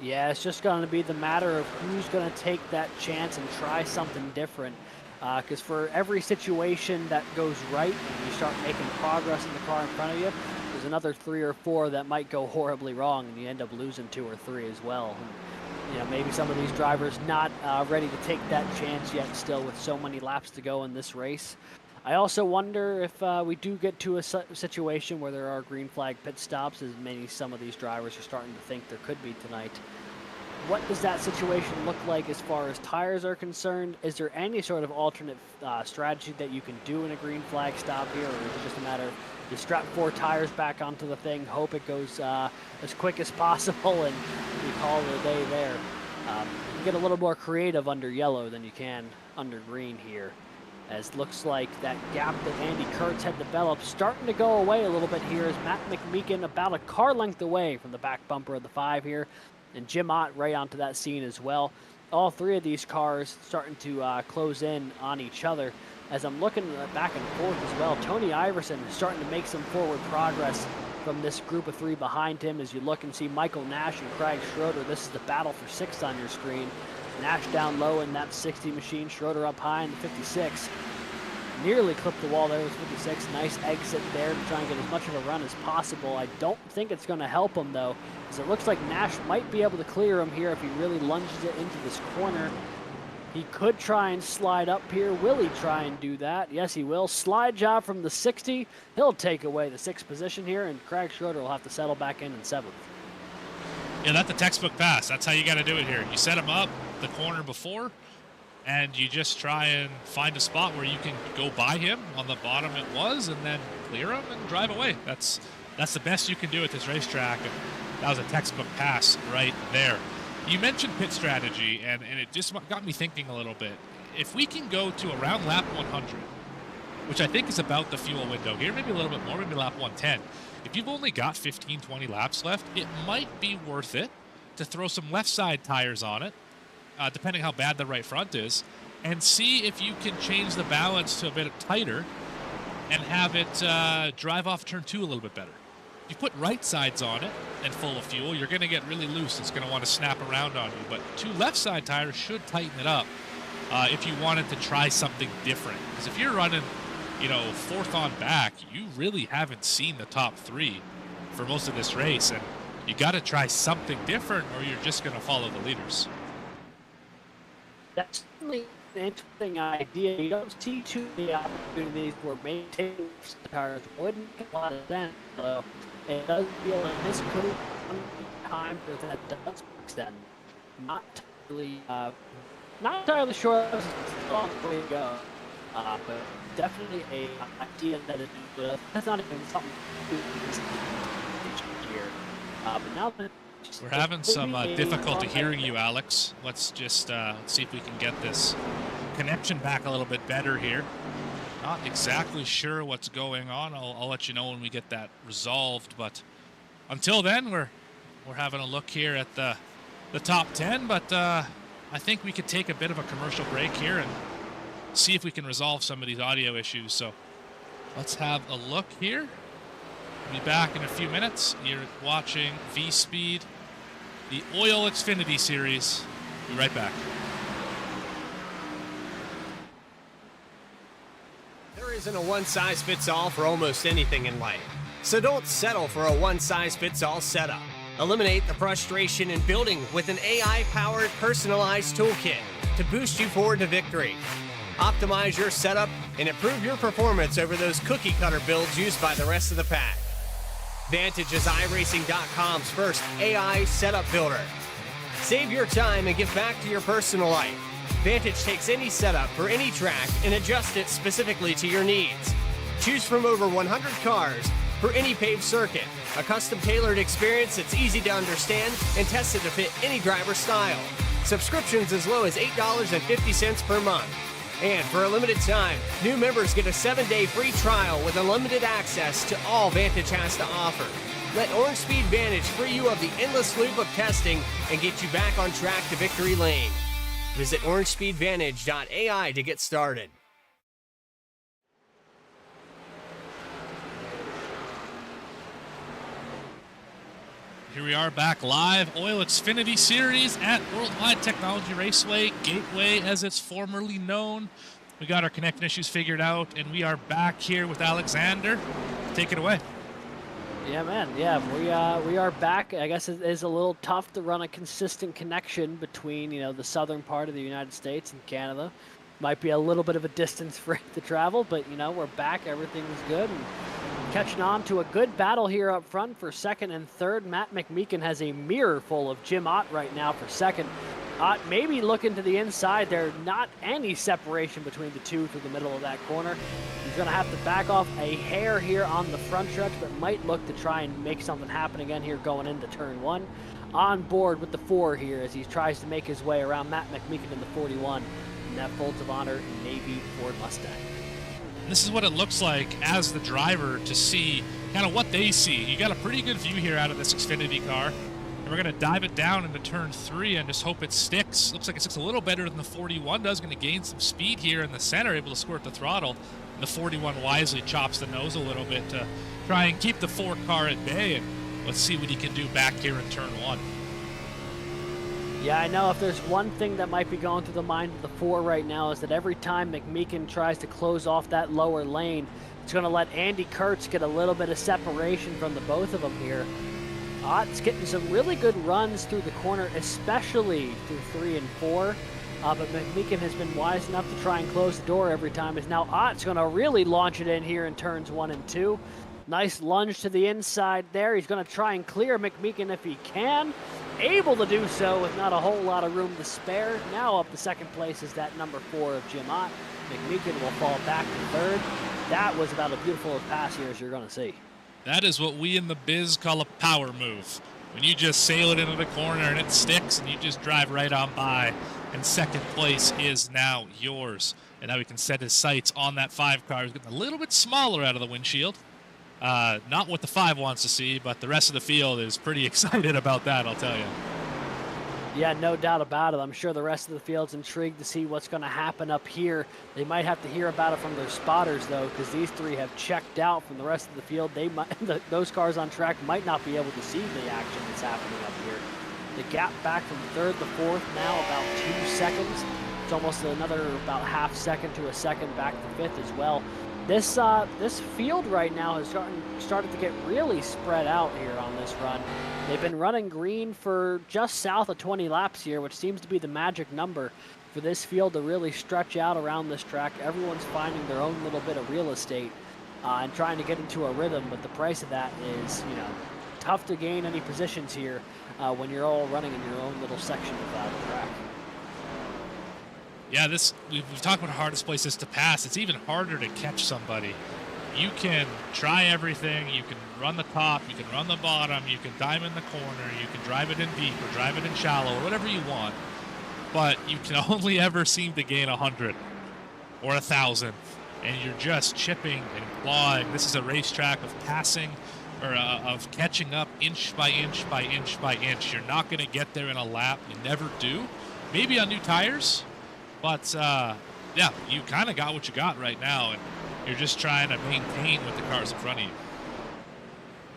Yeah, it's just going to be the matter of who's going to take that chance and try something different. Because for every situation that goes right and you start making progress in the car in front of you, there's another 3 or 4 that might go horribly wrong, and you end up losing 2 or 3 as well. And, you know, maybe some of these drivers not ready to take that chance yet still with so many laps to go in this race. I also wonder if we do get to a situation where there are green flag pit stops, as some of these drivers are starting to think there could be tonight. What does that situation look like as far as tires are concerned? Is there any sort of alternate strategy that you can do in a green flag stop here, or is it just a matter of you strap 4 tires back onto the thing, hope it goes as quick as possible, and you call it a day there? You get a little more creative under yellow than you can under green here, as looks like that gap that Andy Kurtz had developed starting to go away a little bit here, as Matt McMeekin about a car length away from the back bumper of the 5 here, and Jim Ott right onto that scene as well. All 3 of these cars starting to close in on each other. As I'm looking back and forth as well, Tony Iverson is starting to make some forward progress from this group of 3 behind him. As you look and see Michael Nash and Craig Schroeder, this is the battle for 6th on your screen. Nash down low in that 60 machine, Schroeder up high in the 56. Nearly clipped the wall there with 56. Nice exit there to try and get as much of a run as possible. I don't think it's going to help him, though, as it looks like Nash might be able to clear him here if he really lunges it into this corner. He could try and slide up here. Will he try and do that? Yes, he will. Slide job from the 60. He'll take away the 6th position here, and Craig Schroeder will have to settle back in 7th. Yeah, that's a textbook pass. That's how you got to do it here. You set him up the corner before, and you just try and find a spot where you can go by him. On the bottom it was, and then clear him and drive away. That's the best you can do at this racetrack. And that was a textbook pass right there. You mentioned pit strategy, and it just got me thinking a little bit. If we can go to around lap 100, which I think is about the fuel window here, maybe a little bit more, maybe lap 110. If you've only got 15, 20 laps left, it might be worth it to throw some left side tires on it, depending how bad the right front is, and see if you can change the balance to a bit tighter and have it drive off turn 2 a little bit better. If you put right sides on it and full of fuel, you're going to get really loose. It's going to want to snap around on you. But 2 left side tires should tighten it up if you wanted to try something different. Because if you're running, 4th on back, you really haven't seen the top 3 for most of this race. And you got to try something different or you're just going to follow the leaders. That's certainly an interesting idea. You don't see too many opportunities where maintaining tires wouldn't make a lot of sense. So it does feel like this could be time for that does extend. Not entirely sure that's a long way to go. But definitely a idea that is that's not even something to do with this year. But now that we're having some difficulty hearing you, Alex. Let's just see if we can get this connection back a little bit better here. Not exactly sure what's going on. I'll let you know when we get that resolved. But until then, we're having a look here at the top 10. But I think we could take a bit of a commercial break here and see if we can resolve some of these audio issues. So let's have a look here. We'll be back in a few minutes. You're watching Vspeed, the OiL Xfinity series. Be right back. There isn't a one-size-fits-all for almost anything in life. So don't settle for a one-size-fits-all setup. Eliminate the frustration in building with an AI-powered personalized toolkit to boost you forward to victory. Optimize your setup and improve your performance over those cookie-cutter builds used by the rest of the pack. Vantage is iRacing.com's first AI setup builder. Save your time and give back to your personal life. Vantage takes any setup for any track and adjusts it specifically to your needs. Choose from over 100 cars for any paved circuit, a custom-tailored experience that's easy to understand and tested to fit any driver's style. Subscriptions as low as $8.50 per month. And for a limited time, new members get a 7-day free trial with unlimited access to all Vantage has to offer. Let Vspeed Vantage free you of the endless loop of testing and get you back on track to victory lane. Visit orangespeedvantage.ai to get started. Here we are back live, OiL Xfinity Series at Worldwide Technology Raceway, Gateway as it's formerly known. We got our connection issues figured out, and we are back here with Alexander. Take it away. Yeah, man. Yeah, we are back. I guess it is a little tough to run a consistent connection between, the southern part of the United States and Canada. Might be a little bit of a distance for it to travel, but, we're back. Everything's good. And catching on to a good battle here up front for second and third. Matt McMeekin has a mirror full of Jim Ott right now for second. Ott maybe looking to the inside. There's not any separation between the two through the middle of that corner. He's going to have to back off a hair here on the front stretch, but might look to try and make something happen again here going into turn 1. On board with the 4 here as he tries to make his way around Matt McMeekin in the 41. And that Bolt of Honor Navy Ford Mustang. This is what it looks like as the driver to see kind of what they see. You got a pretty good view here out of this Xfinity car. And we're going to dive it down into turn 3 and just hope it sticks. Looks like it sticks a little better than the 41 does. Going to gain some speed here in the center, able to squirt the throttle. The 41 wisely chops the nose a little bit to try and keep the 4 car at bay, and let's see what he can do back here in turn 1. Yeah, I know if there's one thing that might be going through the mind of the 4 right now is that every time McMeekin tries to close off that lower lane, it's going to let Andy Kurtz get a little bit of separation from the both of them here. Ott's getting some really good runs through the corner, especially through 3 and 4. But McMeekin has been wise enough to try and close the door every time. As now Ott's going to really launch it in here in turns 1 and 2. Nice lunge to the inside there. He's going to try and clear McMeekin if he can. Able to do so with not a whole lot of room to spare. Now up to second place is that number 4 of Jim Ott. McMeekin will fall back to third. That was about as beautiful a pass here as you're going to see. That is what we in the biz call a power move. When you just sail it into the corner and it sticks and you just drive right on by, and second place is now yours. And now we can set his sights on that 5 car. He's getting a little bit smaller out of the windshield. Not what the 5 wants to see, but the rest of the field is pretty excited about that, I'll tell you. Yeah, no doubt about it. I'm sure the rest of the field's intrigued to see what's going to happen up here. They might have to hear about it from their spotters, though, because these 3 have checked out from the rest of the field. They might, those cars on track might not be able to see the action that's happening up here. The gap back from 3rd to 4th now about 2 seconds. It's almost another about half second to a second back to 5th as well. This field right now has started to get really spread out here on this run. They've been running green for just south of 20 laps here, which seems to be the magic number for this field to really stretch out around this track. Everyone's finding their own little bit of real estate and trying to get into a rhythm, but the price of that is, tough to gain any positions here when you're all running in your own little section of the track. Yeah, we've talked about the hardest places to pass. It's even harder to catch somebody. You can try everything. You can run the top. You can run the bottom. You can dive in the corner. You can drive it in deep or drive it in shallow or whatever you want. But you can only ever seem to gain 100 or 1,000. And you're just chipping and clawing. This is a racetrack of passing or of catching up inch by inch by inch by inch. You're not going to get there in a lap. You never do. Maybe on new tires. But, yeah, you kind of got what you got right now, and you're just trying to maintain with the cars in front of you.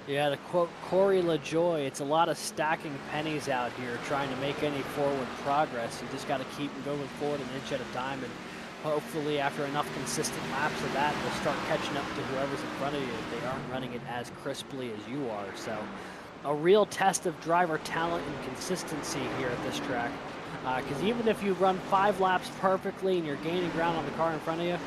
Yeah, to quote Corey LaJoy, it's a lot of stacking pennies out here trying to make any forward progress. You just got to keep going forward an inch at a time, and hopefully after enough consistent laps of that, you'll start catching up to whoever's in front of you if they aren't running it as crisply as you are. So a real test of driver talent and consistency here at this track. Because even if you run 5 laps perfectly and you're gaining ground on the car in front of you,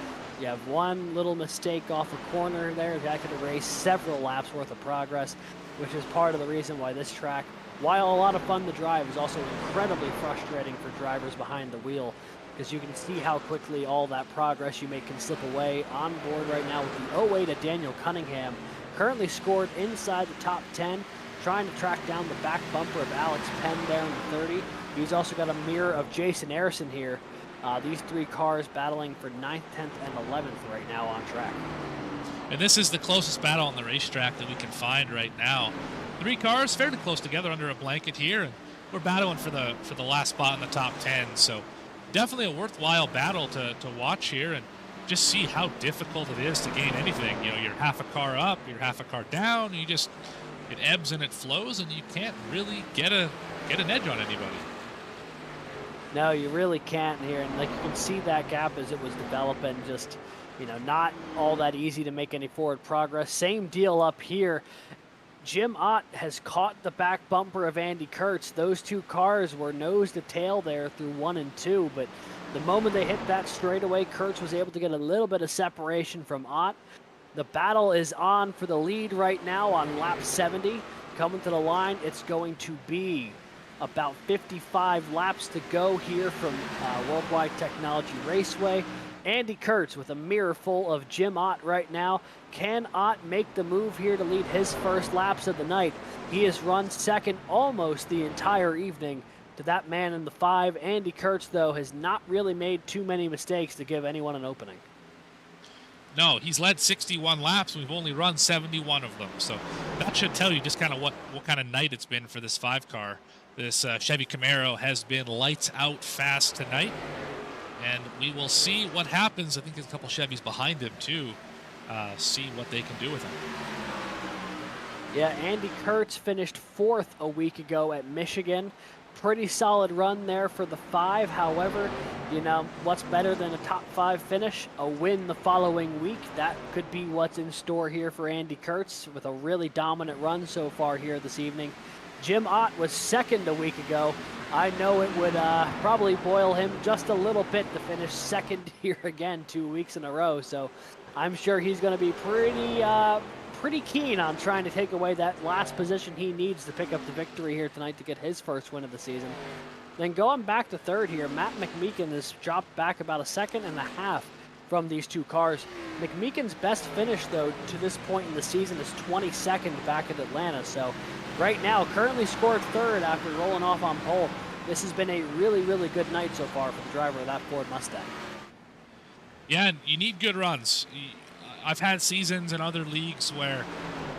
you have one little mistake off a corner there that could erase several laps worth of progress, which is part of the reason why this track, while a lot of fun to drive, is also incredibly frustrating for drivers behind the wheel, because you can see how quickly all that progress you make can slip away. On board right now with the 08 of Daniel Cunningham, currently scored inside the top 10, trying to track down the back bumper of Alex Penn there in the 30. He's also got a mirror of Jason Harrison here. These 3 cars battling for 9th, 10th, and 11th right now on track. And this is the closest battle on the racetrack that we can find right now. 3 cars fairly close together under a blanket here, and we're battling for the last spot in the top 10. So definitely a worthwhile battle to watch here and just see how difficult it is to gain anything. You're half a car up, you're half a car down. It ebbs and it flows, and you can't really get an edge on anybody. No, you really can't here, and you can see that gap as it was developing, just, not all that easy to make any forward progress. Same deal up here. Jim Ott has caught the back bumper of Andy Kurtz. Those 2 cars were nose to tail there through 1 and 2, but the moment they hit that straightaway, Kurtz was able to get a little bit of separation from Ott. The battle is on for the lead right now on lap 70. Coming to the line, it's going to be about 55 laps to go here from Worldwide Technology Raceway. Andy Kurtz with a mirror full of Jim Ott right now. Can Ott make the move here to lead his first laps of the night? He has run second almost the entire evening to that man in the 5. Andy Kurtz, though, has not really made too many mistakes to give anyone an opening. No, he's led 61 laps. We've only run 71 of them. So that should tell you just kind of what kind of night it's been for this 5 car. This Chevy Camaro has been lights out fast tonight. and we will see what happens. I think there's a couple Chevys behind him too. See what they can do with him. Yeah, Andy Kurtz finished 4th a week ago at Michigan. Pretty solid run there for the 5. However, you know, what's better than a top 5 finish? A win the following week. That could be what's in store here for Andy Kurtz with a really dominant run so far here this evening. Jim Ott was 2nd a week ago. I know it would probably boil him just a little bit to finish 2nd here again 2 weeks in a row. So I'm sure he's going to be pretty keen on trying to take away that last position he needs to pick up the victory here tonight to get his first win of the season. Then going back to 3rd here, Matt McMeekin has dropped back about a 2.5 from these 2 cars. McMeekin's best finish, though, to this point in the season is 22nd back at Atlanta. So right now, currently scored 3rd after rolling off on pole. This has been a really, really good night so far for the driver of that Ford Mustang. Yeah, and you need good runs. I've had seasons in other leagues where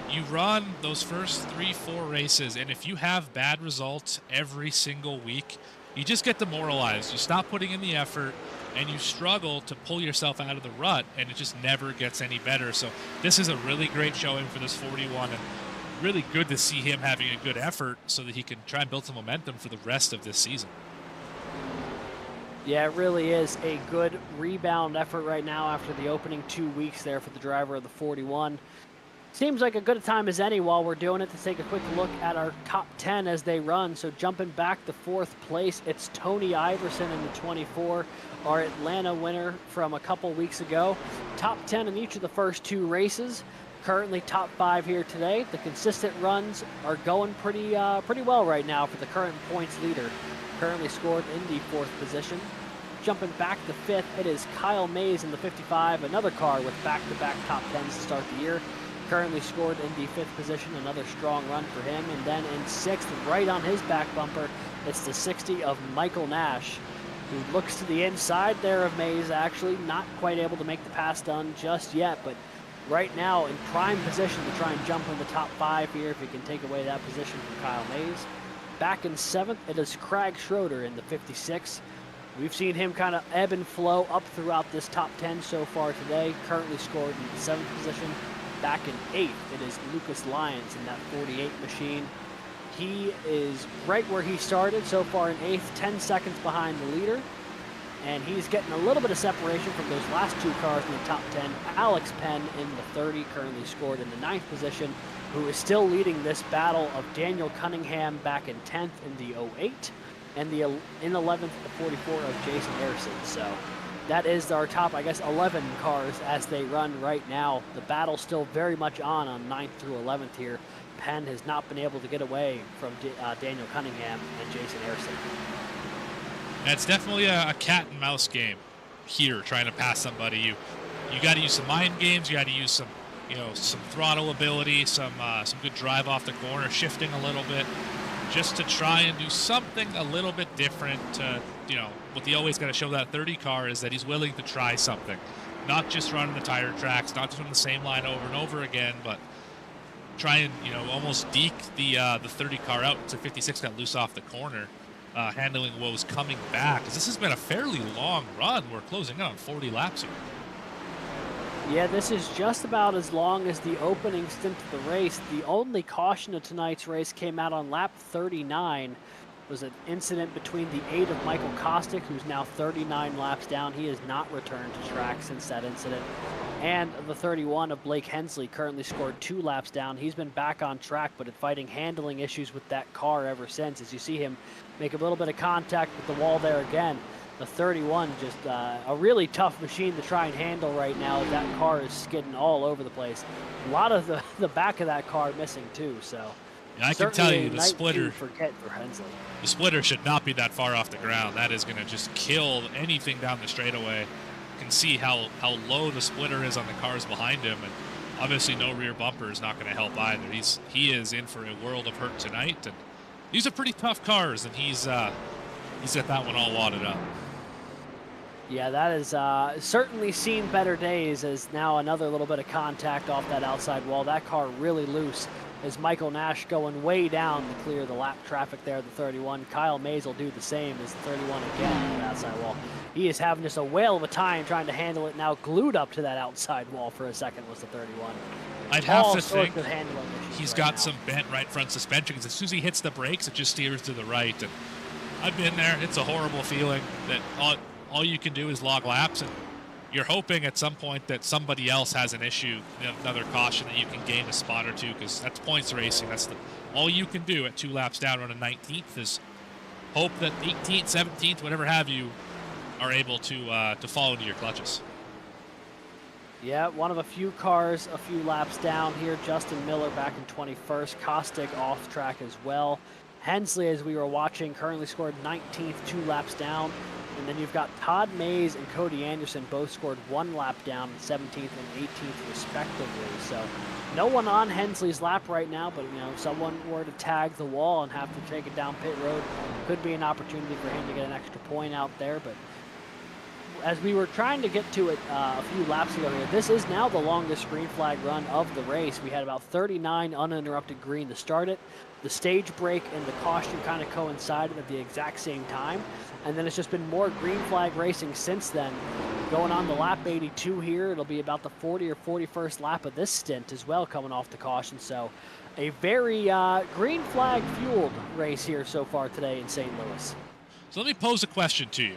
you run those first 3-4 races, and if you have bad results every single week, you just get demoralized. You stop putting in the effort, and you struggle to pull yourself out of the rut, and it just never gets any better. So this is a really great showing for this 41, and really good to see him having a good effort so that he can try and build some momentum for the rest of this season. Yeah, it really is a good rebound effort right now after the opening 2 weeks there for the driver of the 41. Seems like a good time as any while we're doing it to take a quick look at our top 10 as they run. So jumping back to 4th place, it's Tony Iverson in the 24, our Atlanta winner from a couple weeks ago. Top 10 in each of the first 2 races. Currently top 5 here today. The consistent runs are going pretty well right now for the current points leader. Currently scored in the 4th position. Jumping back to 5th, it is Kyle Mays in the 55, another car with back-to-back top 10s to start the year. Currently scored in the 5th position, another strong run for him. And then in 6th, right on his back bumper, it's the 60 of Michael Nash, who looks to the inside there of Mays, actually not quite able to make the pass done just yet, but right now in prime position to try and jump in the top 5 here if he can take away that position from Kyle Mays. Back in 7th, it is Craig Schroeder in the 56. We've seen him kind of ebb and flow up throughout this top 10 so far today. Currently scored in the 7th position. Back in 8th, it is Lucas Lyons in that 48 machine. He is right where he started so far in 8th, 10 seconds behind the leader. And he's getting a little bit of separation from those last 2 cars in the top 10. Alex Penn in the 30, currently scored in the 9th position, who is still leading this battle of Daniel Cunningham back in 10th in the 08, and in 11th, the 44 of Jason Harrison. So that is our top, I guess, 11 cars as they run right now. The battle's still very much on 9th through 11th here. Penn has not been able to get away from Daniel Cunningham and Jason Harrison. It's definitely a cat and mouse game here, trying to pass somebody. You got to use some mind games. You got to use some throttle ability, some good drive off the corner, shifting a little bit, just to try and do something a little bit different. What they always got to show that 30 car is that he's willing to try something, not just running the tire tracks, not just run the same line over and over again, but try and almost deke the 30 car out until 56 got loose off the corner. Handling what was coming back, because this has been a fairly long run. We're closing in on 40 laps here. Yeah, this is just about as long as the opening stint of the race. The only caution of tonight's race came out on lap 39. It was an incident between the 8 of Michael Kostick, who's now 39 laps down. He has not returned to track since that incident. And the 31 of Blake Hensley, currently scored 2 laps down. He's been back on track, but fighting handling issues with that car ever since. As you see him make a little bit of contact with the wall there again. The 31, just a really tough machine to try and handle right now. That car is skidding all over the place. A lot of the back of that car missing too. So yeah, I can tell you the splitter for Hensley. The splitter should not be that far off the ground. That is going to just kill anything down the straightaway. You can see how low the splitter is on the cars behind him, and obviously no rear bumper is not going to help either. He is in for a world of hurt tonight, and these are pretty tough cars, and he's got that one all wadded up. Yeah, that is certainly seen better days, as now another little bit of contact off that outside wall. That car really loose as Michael Nash going way down to clear the lap traffic there at the 31. Kyle Mays will do the same as the 31 again on that outside wall. He is having just a whale of a time trying to handle it, now glued up to that outside wall for a second was the 31. I'd have All to sorts think of handling issues he's right got now. some bent right front suspension, because as soon as he hits the brakes, it just steers to the right. And I've been there. It's a horrible feeling that all you can do is log laps, and you're hoping at some point that somebody else has an issue, another caution, that you can gain a spot or two, because that's points racing. That's all you can do at 2 laps down on a 19th is hope that 18th, 17th, whatever have you, are able to fall into your clutches. Yeah, one of a few cars a few laps down here. Justin Miller back in 21st. Kostick off track as well. Hensley, as we were watching, currently scored 19th, 2 laps down. And then you've got Todd Mays and Cody Anderson both scored 1 lap down, 17th and 18th respectively. So no one on Hensley's lap right now, but if someone were to tag the wall and have to take it down pit road, could be an opportunity for him to get an extra point out there. But as we were trying to get to it a few laps ago here, this is now the longest green flag run of the race. We had about 39 uninterrupted green to start it. The stage break and the caution kind of coincided at the exact same time. And then it's just been more green flag racing since then. Going on the lap 82 here, it'll be about the 40 or 41st lap of this stint as well, coming off the caution. So a very green flag fueled race here so far today in St. Louis. So let me pose a question to you.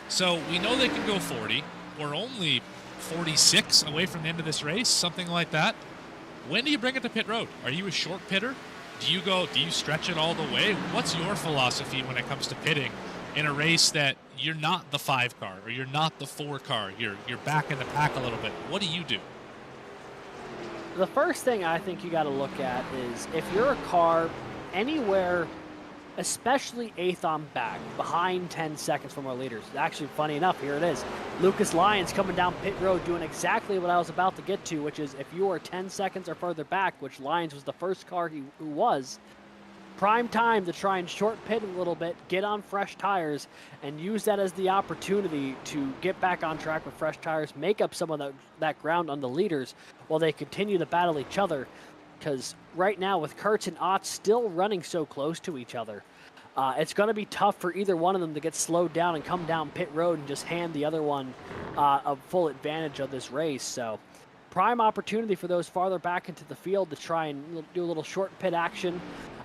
So we know they can go 40. We're only 46 away from the end of this race, something like that. When do you bring it to pit road? Are you a short pitter? Do you stretch it all the way? What's your philosophy when it comes to pitting in a race that you're not the 5 car or you're not the 4 car? You're back in the pack a little bit. What do you do? The first thing I think you got to look at is if you're a car anywhere, especially 8th on back, behind 10 seconds from our leaders. Actually, funny enough, here it is. Lucas Lyons coming down pit road doing exactly what I was about to get to, which is if you are 10 seconds or further back, which Lyons was the first car who was, prime time to try and short pit a little bit, get on fresh tires, and use that as the opportunity to get back on track with fresh tires, make up some of that ground on the leaders while they continue to battle each other. Because right now, with Kurtz and Ott still running so close to each other, it's going to be tough for either one of them to get slowed down and come down pit road and just hand the other one a full advantage of this race. So prime opportunity for those farther back into the field to try and do a little short pit action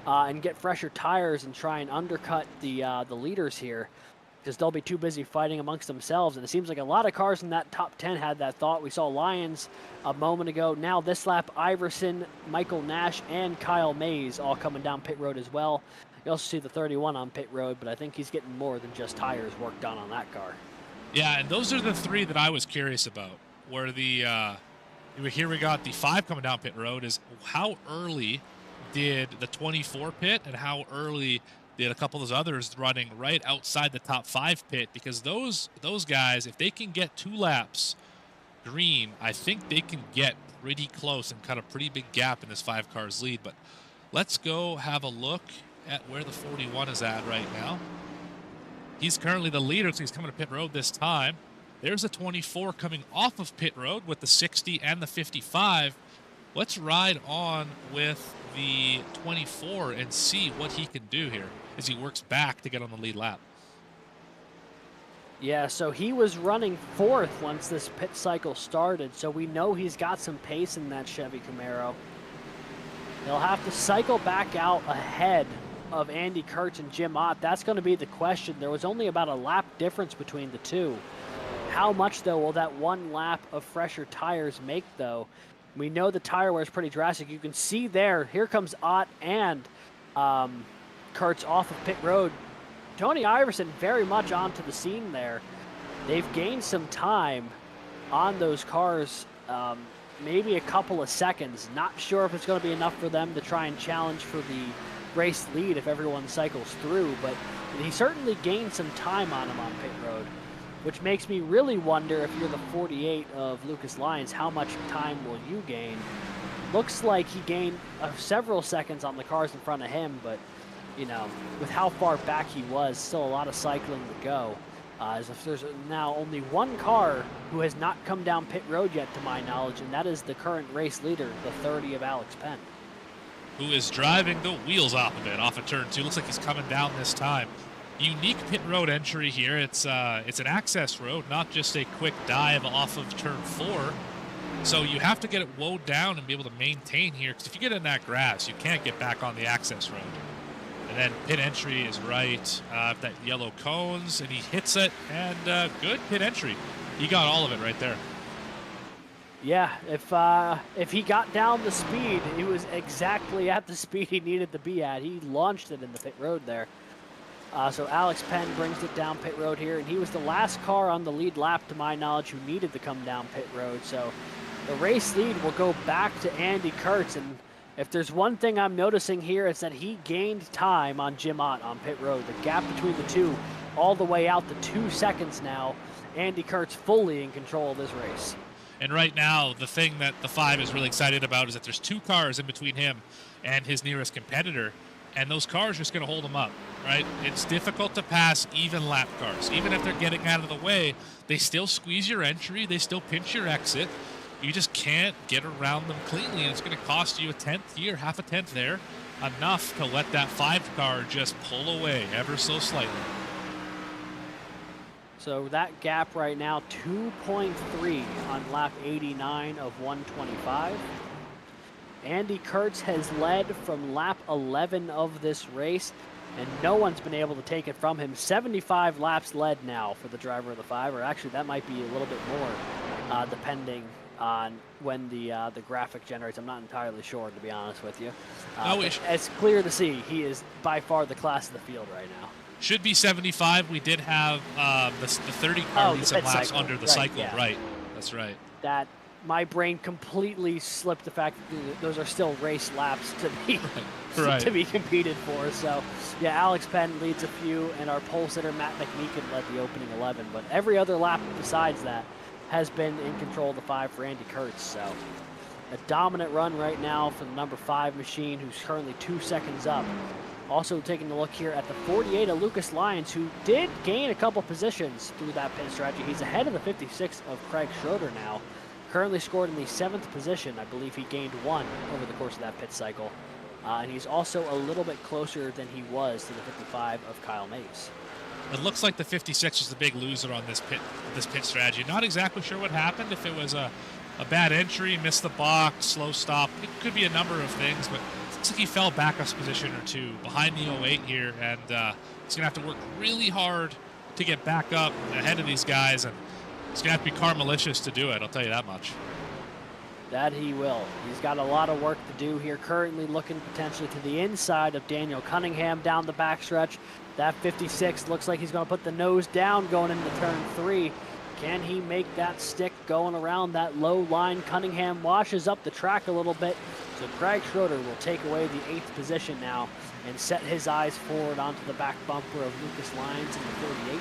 and get fresher tires and try and undercut the leaders here, because they'll be too busy fighting amongst themselves. And it seems like a lot of cars in that top 10 had that thought. We saw Lyons a moment ago. Now this lap, Iverson, Michael Nash, and Kyle Mays all coming down pit road as well. You also see the 31 on pit road, but I think he's getting more than just tires worked on that car. Yeah, and those are the 3 that I was curious about. Where here we got the 5 coming down pit road. Is how early did the 24 pit, and how early did a couple of those others running right outside the top 5 pit? Because those guys, if they can get 2 laps green, I think they can get pretty close and cut a pretty big gap in this 5 cars lead. But let's go have a look at where the 41 is at right now. He's currently the leader, so he's coming to pit road this time. There's a 24 coming off of pit road with the 60 and the 55. Let's ride on with the 24 and see what he can do here as he works back to get on the lead lap. Yeah, so he was running 4th once this pit cycle started, so we know he's got some pace in that Chevy Camaro. They'll have to cycle back out ahead of Andy Kurtz and Jim Ott. That's going to be the question. There was only about a lap difference between the two. How much, though, will that 1 lap of fresher tires make, though? We know the tire wear is pretty drastic. You can see there, here comes Ott and Kurtz off of pit road. Tony Iverson very much onto the scene there. They've gained some time on those cars, maybe a couple of seconds. Not sure if it's going to be enough for them to try and challenge for the race lead if everyone cycles through, but he certainly gained some time on him on pit road, which makes me really wonder if you're the 48 of Lucas Lyons, how much time will you gain? Looks like he gained several seconds on the cars in front of him, but with how far back he was, still a lot of cycling to go. As if there's now only one car who has not come down pit road yet, to my knowledge, and that is the current race leader, the 30 of Alex Penn, who is driving the wheels off of it, off of turn 2. Looks like he's coming down this time. Unique pit road entry here. It's an access road, not just a quick dive off of turn 4. So you have to get it woed down and be able to maintain here, because if you get in that grass, you can't get back on the access road. And then pit entry is right, that yellow cones, and he hits it, and good pit entry. He got all of it right there. Yeah, if he got down the speed, he was exactly at the speed he needed to be at. He launched it in the pit road there. So Alex Penn brings it down pit road here, and he was the last car on the lead lap, to my knowledge, who needed to come down pit road. So the race lead will go back to Andy Kurtz, and if there's one thing I'm noticing here, it's that he gained time on Jim Ott on pit road. The gap between the two all the way out to 2 seconds now. Andy Kurtz fully in control of this race. And right now, the thing that the 5 is really excited about is that there's 2 cars in between him and his nearest competitor, and those cars are just going to hold him up, right? It's difficult to pass even lap cars. Even if they're getting out of the way, they still squeeze your entry, they still pinch your exit. You just can't get around them cleanly, and it's going to cost you a tenth here, half a tenth there, enough to let that 5 car just pull away ever so slightly. So that gap right now, 2.3 on lap 89 of 125. Andy Kurtz has led from lap 11 of this race, and no one's been able to take it from him. 75 laps led now for the driver of the 5, or actually that might be a little bit more, depending on when the graphic generates. I'm not entirely sure, to be honest with you. It's clear to see he is by far the class of the field right now. Should be 75. We did have the 30 car lead some laps cycle. under the Right, cycle. yeah. Right, that's right. That my brain completely slipped the fact that those are still race laps to be Right. to be competed for. So yeah, Alex Penn leads a few, and our pole sitter Matt McMeekin led the opening 11. But every other lap besides that has been in control of the 5 for Andy Kurtz. So a dominant run right now for the number 5 machine, who's currently 2 seconds up. Also taking a look here at the 48 of Lucas Lyons, who did gain a couple positions through that pit strategy. He's ahead of the 56 of Craig Schroeder now. Currently scored in the 7th position. I believe he gained 1 over the course of that pit cycle. And he's also a little bit closer than he was to the 55 of Kyle Mays. It looks like the 56 was the big loser on this pit strategy. Not exactly sure what happened. If it was a bad entry, missed the box, slow stop. It could be a number of things, but it looks like he fell back a position or 2 behind the 08 here, and he's going to have to work really hard to get back up ahead of these guys, and he's going to have to be car malicious to do it, I'll tell you that much. That he will. He's got a lot of work to do here. Currently looking potentially to the inside of Daniel Cunningham down the backstretch. That 56 looks like he's going to put the nose down going into turn 3. Can he make that stick going around that low line? Cunningham washes up the track a little bit. So Craig Schroeder will take away the 8th position now and set his eyes forward onto the back bumper of Lucas Lyons in the 38.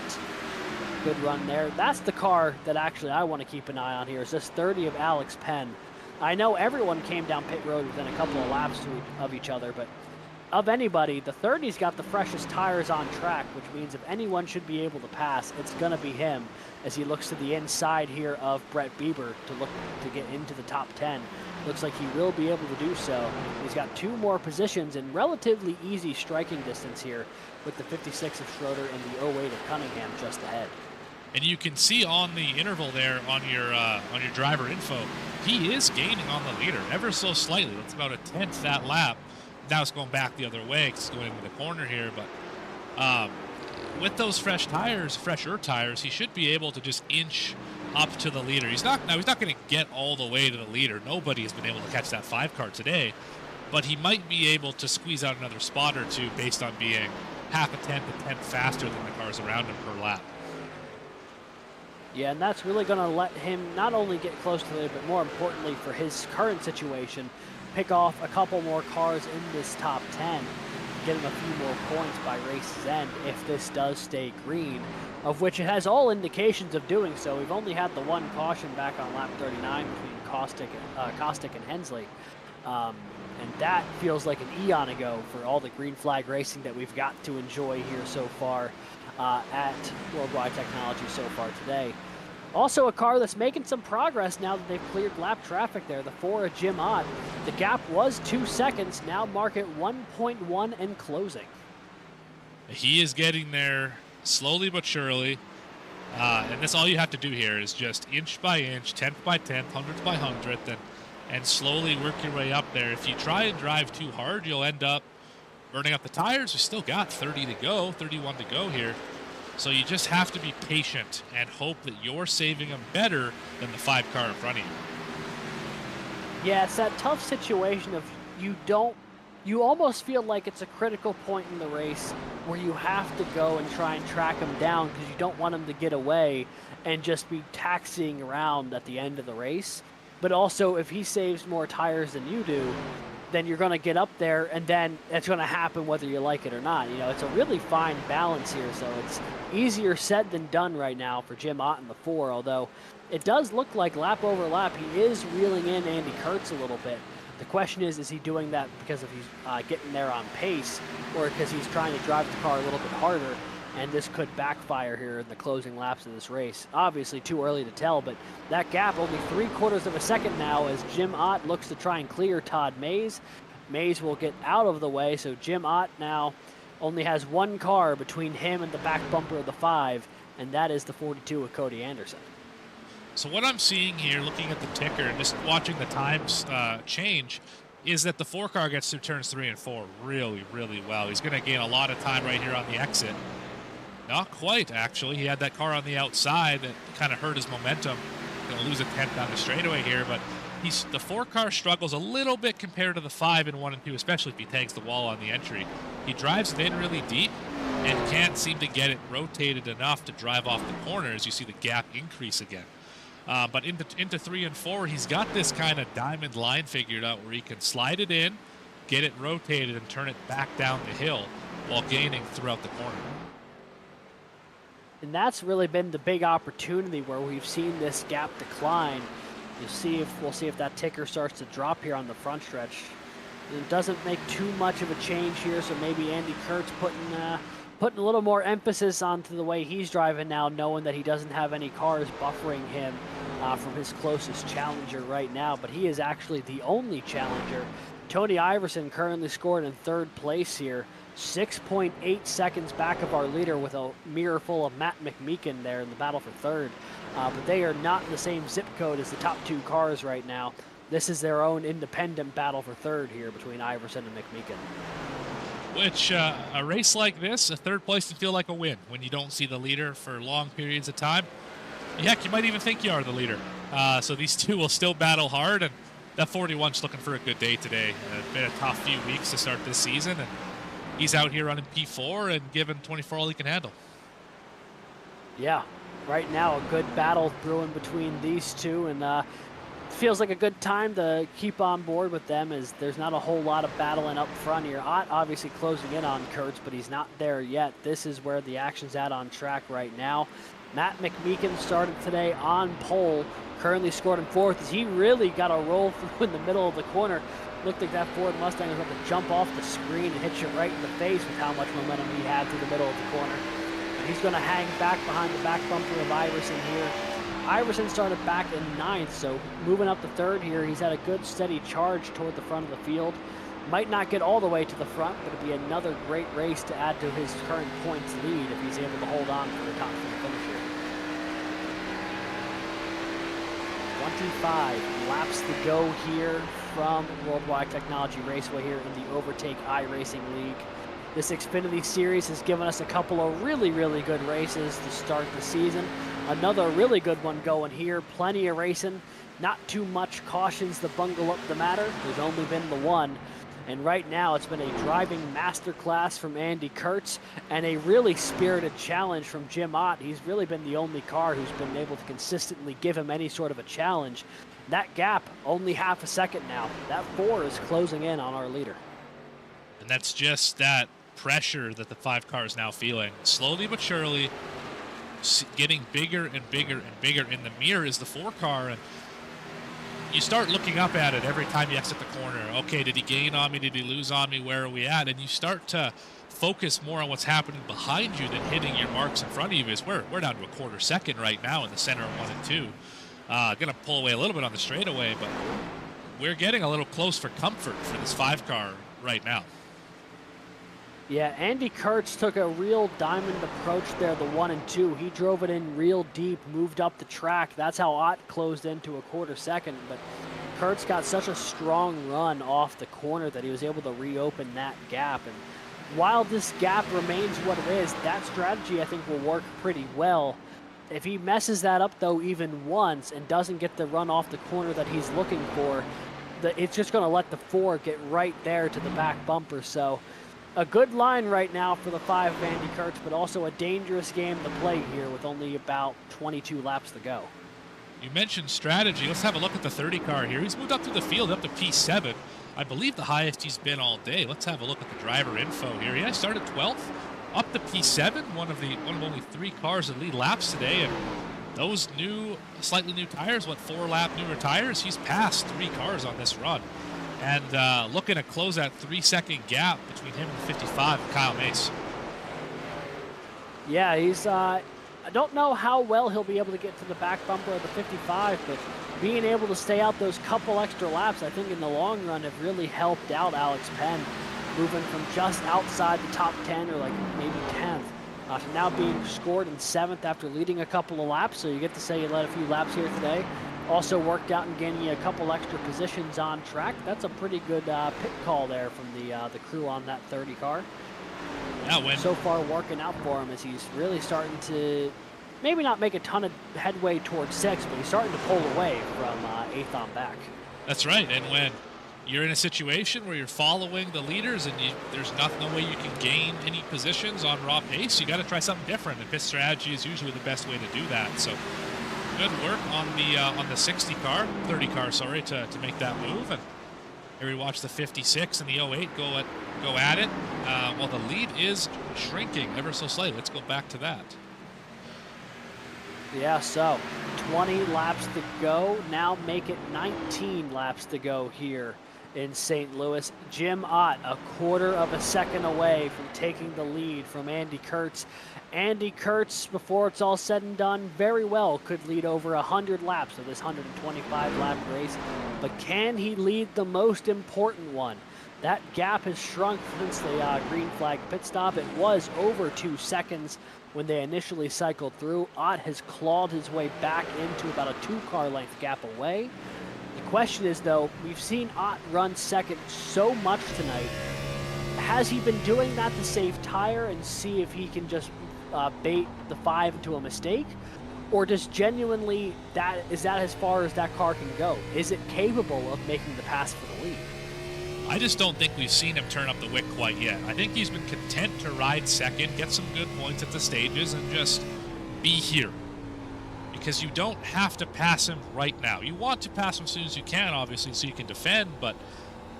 Good run there. That's the car that actually I want to keep an eye on here, is this 30 of Alex Penn. I know everyone came down pit road within a couple of laps of each other, but of anybody, the 30's got the freshest tires on track, which means if anyone should be able to pass, it's going to be him, as he looks to the inside here of Brett Bieber to look to get into the top 10. Looks like he will be able to do so. He's got 2 more positions in relatively easy striking distance here, with the 56 of Schroeder and the 08 of Cunningham just ahead. And you can see on the interval there on your driver info, he is gaining on the leader ever so slightly. That's about a tenth that lap. Now it's going back the other way because it's going into the corner here. But with those fresher tires, he should be able to just inch up to the leader. He's not going to get all the way to the leader. Nobody has been able to catch that 5 car today, but he might be able to squeeze out another spot or 2 based on being half a tenth faster than the cars around him per lap. Yeah, and that's really going to let him not only get close to it, but more importantly for his current situation, pick off a couple more cars in this top 10, get him a few more points by race's end if this does stay green, of which it has all indications of doing so. We've only had the 1 caution back on lap 39 between Kostick and Hensley. And that feels like an eon ago for all the green flag racing that we've got to enjoy here so far. at Worldwide Technology so far today. Also a car that's making some progress now that they've cleared lap traffic there, the 4 of Jim Ott. The gap was 2 seconds, now mark at 1.1 and closing. He is getting there slowly but surely. And that's all you have to do here is just inch by inch, 10th by 10th, 100th by 100th, and slowly work your way up there. If you try and drive too hard, you'll end up burning up the tires. We still got 30 to go, 31 to go here. So you just have to be patient and hope that you're saving them better than the 5 car in front of you. Yeah, it's that tough situation of you almost feel like it's a critical point in the race where you have to go and try and track him down because you don't want him to get away and just be taxiing around at the end of the race. But also, if he saves more tires than you do, then you're going to get up there, and then it's going to happen whether you like it or not. You know, it's a really fine balance here, so it's easier said than done right now for Jim Ott in the 4, although it does look like lap over lap he is reeling in Andy Kurtz a little bit. The question is he doing that because of he's getting there on pace, or because he's trying to drive the car a little bit harder, and this could backfire here in the closing laps of this race. Obviously too early to tell, but that gap only 3/4 of a second now as Jim Ott looks to try and clear Todd Mays. Mays will get out of the way, so Jim Ott now only has 1 car between him and the back bumper of the 5, and that is the 42 of Cody Anderson. So what I'm seeing here, looking at the ticker and just watching the times change, is that the 4 car gets through turns 3 and 4 really, really well. He's going to gain a lot of time right here on the exit. Not quite, actually. He had that car on the outside that kind of hurt his momentum. Going to lose a 10th down the straightaway here, but the 4 car struggles a little bit compared to the 5 in 1 and 2, especially if he tags the wall on the entry. He drives it in really deep and can't seem to get it rotated enough to drive off the corners. You see the gap increase again. But into 3 and 4, he's got this kind of diamond line figured out where he can slide it in, get it rotated, and turn it back down the hill while gaining throughout the corner. And that's really been the big opportunity where we've seen this gap decline. We'll see if that ticker starts to drop here on the front stretch. It doesn't make too much of a change here, so maybe Andy Kurtz putting a little more emphasis onto the way he's driving now, knowing that he doesn't have any cars buffering him from his closest challenger right now, but he is actually the only challenger. Tony Iverson currently scored in 3rd place here, 6.8 seconds back of our leader with a mirror full of Matt McMeekin there in the battle for 3rd. But they are not in the same zip code as the top 2 cars right now. This is their own independent battle for 3rd here between Iverson and McMeekin. Which, a race like this, a 3rd place can feel like a win when you don't see the leader for long periods of time. Heck, you might even think you are the leader. So these 2 will still battle hard, and that 41's looking for a good day today. It's been a tough few weeks to start this season, and he's out here running P4 and giving 24 all he can handle. Yeah, right now a good battle brewing between these 2, and feels like a good time to keep on board with them as there's not a whole lot of battling up front here. Ott obviously closing in on Kurtz, but he's not there yet. This is where the action's at on track right now. Matt McMeekin started today on pole, currently scored in 4th as he really got a roll through in the middle of the corner. Looked like that Ford Mustang was about to jump off the screen and hit you right in the face with how much momentum he had through the middle of the corner. And he's going to hang back behind the back bumper of Iverson here. Iverson started back in 9th, so moving up to 3rd here, he's had a good steady charge toward the front of the field. Might not get all the way to the front, but it'll be another great race to add to his current points lead if he's able to hold on for the top 3 finish here. 25 laps to go here from Worldwide Technology Raceway here in the Overtake iRacing League. This Xfinity Series has given us a couple of really, really good races to start the season. Another really good one going here. Plenty of racing. Not too much cautions to bungle up the matter. There's only been the one. And right now it's been a driving masterclass from Andy Kurtz and a really spirited challenge from Jim Ott. He's really been the only car who's been able to consistently give him any sort of a challenge. That gap, only half a second now. That 4 is closing in on our leader. And that's just that pressure that the 5 car is now feeling. Slowly but surely, getting bigger and bigger and bigger. In the mirror is the 4 car, and you start looking up at it every time you exit the corner. Okay, did he gain on me? Did he lose on me? Where are we at? And you start to focus more on what's happening behind you than hitting your marks in front of you. Is we're down to a quarter second right now in the center of 1 and 2. Gonna pull away a little bit on the straightaway, but we're getting a little close for comfort for this 5 car right now. Yeah, Andy Kurtz took a real diamond approach there, the 1 and 2. He drove it in real deep, moved up the track. That's how Ott closed into a quarter second, but Kurtz got such a strong run off the corner that he was able to reopen that gap. And while this gap remains what it is, that strategy I think will work pretty well. If he messes that up though even once and doesn't get the run off the corner that he's looking for, it's just going to let the 4 get right there to the back bumper. So a good line right now for the 5 of Andy Kurtz, but also a dangerous game to play here with only about 22 laps to go. You mentioned strategy. Let's have a look at the 30 car here. He's moved up through the field, up to P7. I believe the highest he's been all day. Let's have a look at the driver info here. Yeah, started 12th, up to P7, one of only 3 cars that lead laps today. And those slightly new tires, 4-lap newer tires, he's passed 3 cars on this run. And looking to close that 3-second gap between him and 55, Kyle Mace. Yeah, he's, I don't know how well he'll be able to get to the back bumper of the 55, but being able to stay out those couple extra laps, I think in the long run have really helped out Alex Penn, moving from just outside the top 10 or like maybe 10th to now being scored in 7th after leading a couple of laps. So you get to say you led a few laps here today. Also worked out and gaining a couple extra positions on track. That's a pretty good pit call there from the crew on that 30 car. Yeah, so far working out for him as he's really starting to maybe not make a ton of headway towards 6th, but he's starting to pull away from 8th on back. That's right, and when you're in a situation where you're following the leaders and there's no way you can gain any positions on raw pace, you got to try something different, and pit strategy is usually the best way to do that. So good work on the 30 car, to make that move. And here we watch the 56 and the 08 go at it. While the lead is shrinking ever so slightly. Let's go back to that. Yeah, so 20 laps to go. Now make it 19 laps to go here in St. Louis. Jim Ott, a quarter of a second away from taking the lead from Andy Kurtz. Andy Kurtz, before it's all said and done, very well could lead over 100 laps of this 125-lap race. But can he lead the most important one? That gap has shrunk since the green flag pit stop. It was over 2 seconds when they initially cycled through. Ott has clawed his way back into about a 2-car length gap away. The question is, though, we've seen Ott run second so much tonight. Has he been doing that to save tire and see if he can just bait the 5 into a mistake? Or does genuinely is that as far as that car can go? Is it capable of making the pass for the lead? I just don't think we've seen him turn up the wick quite yet. I think he's been content to ride second, get some good points at the stages, and just be here. Because you don't have to pass him right now. You want to pass him as soon as you can, obviously, so you can defend, but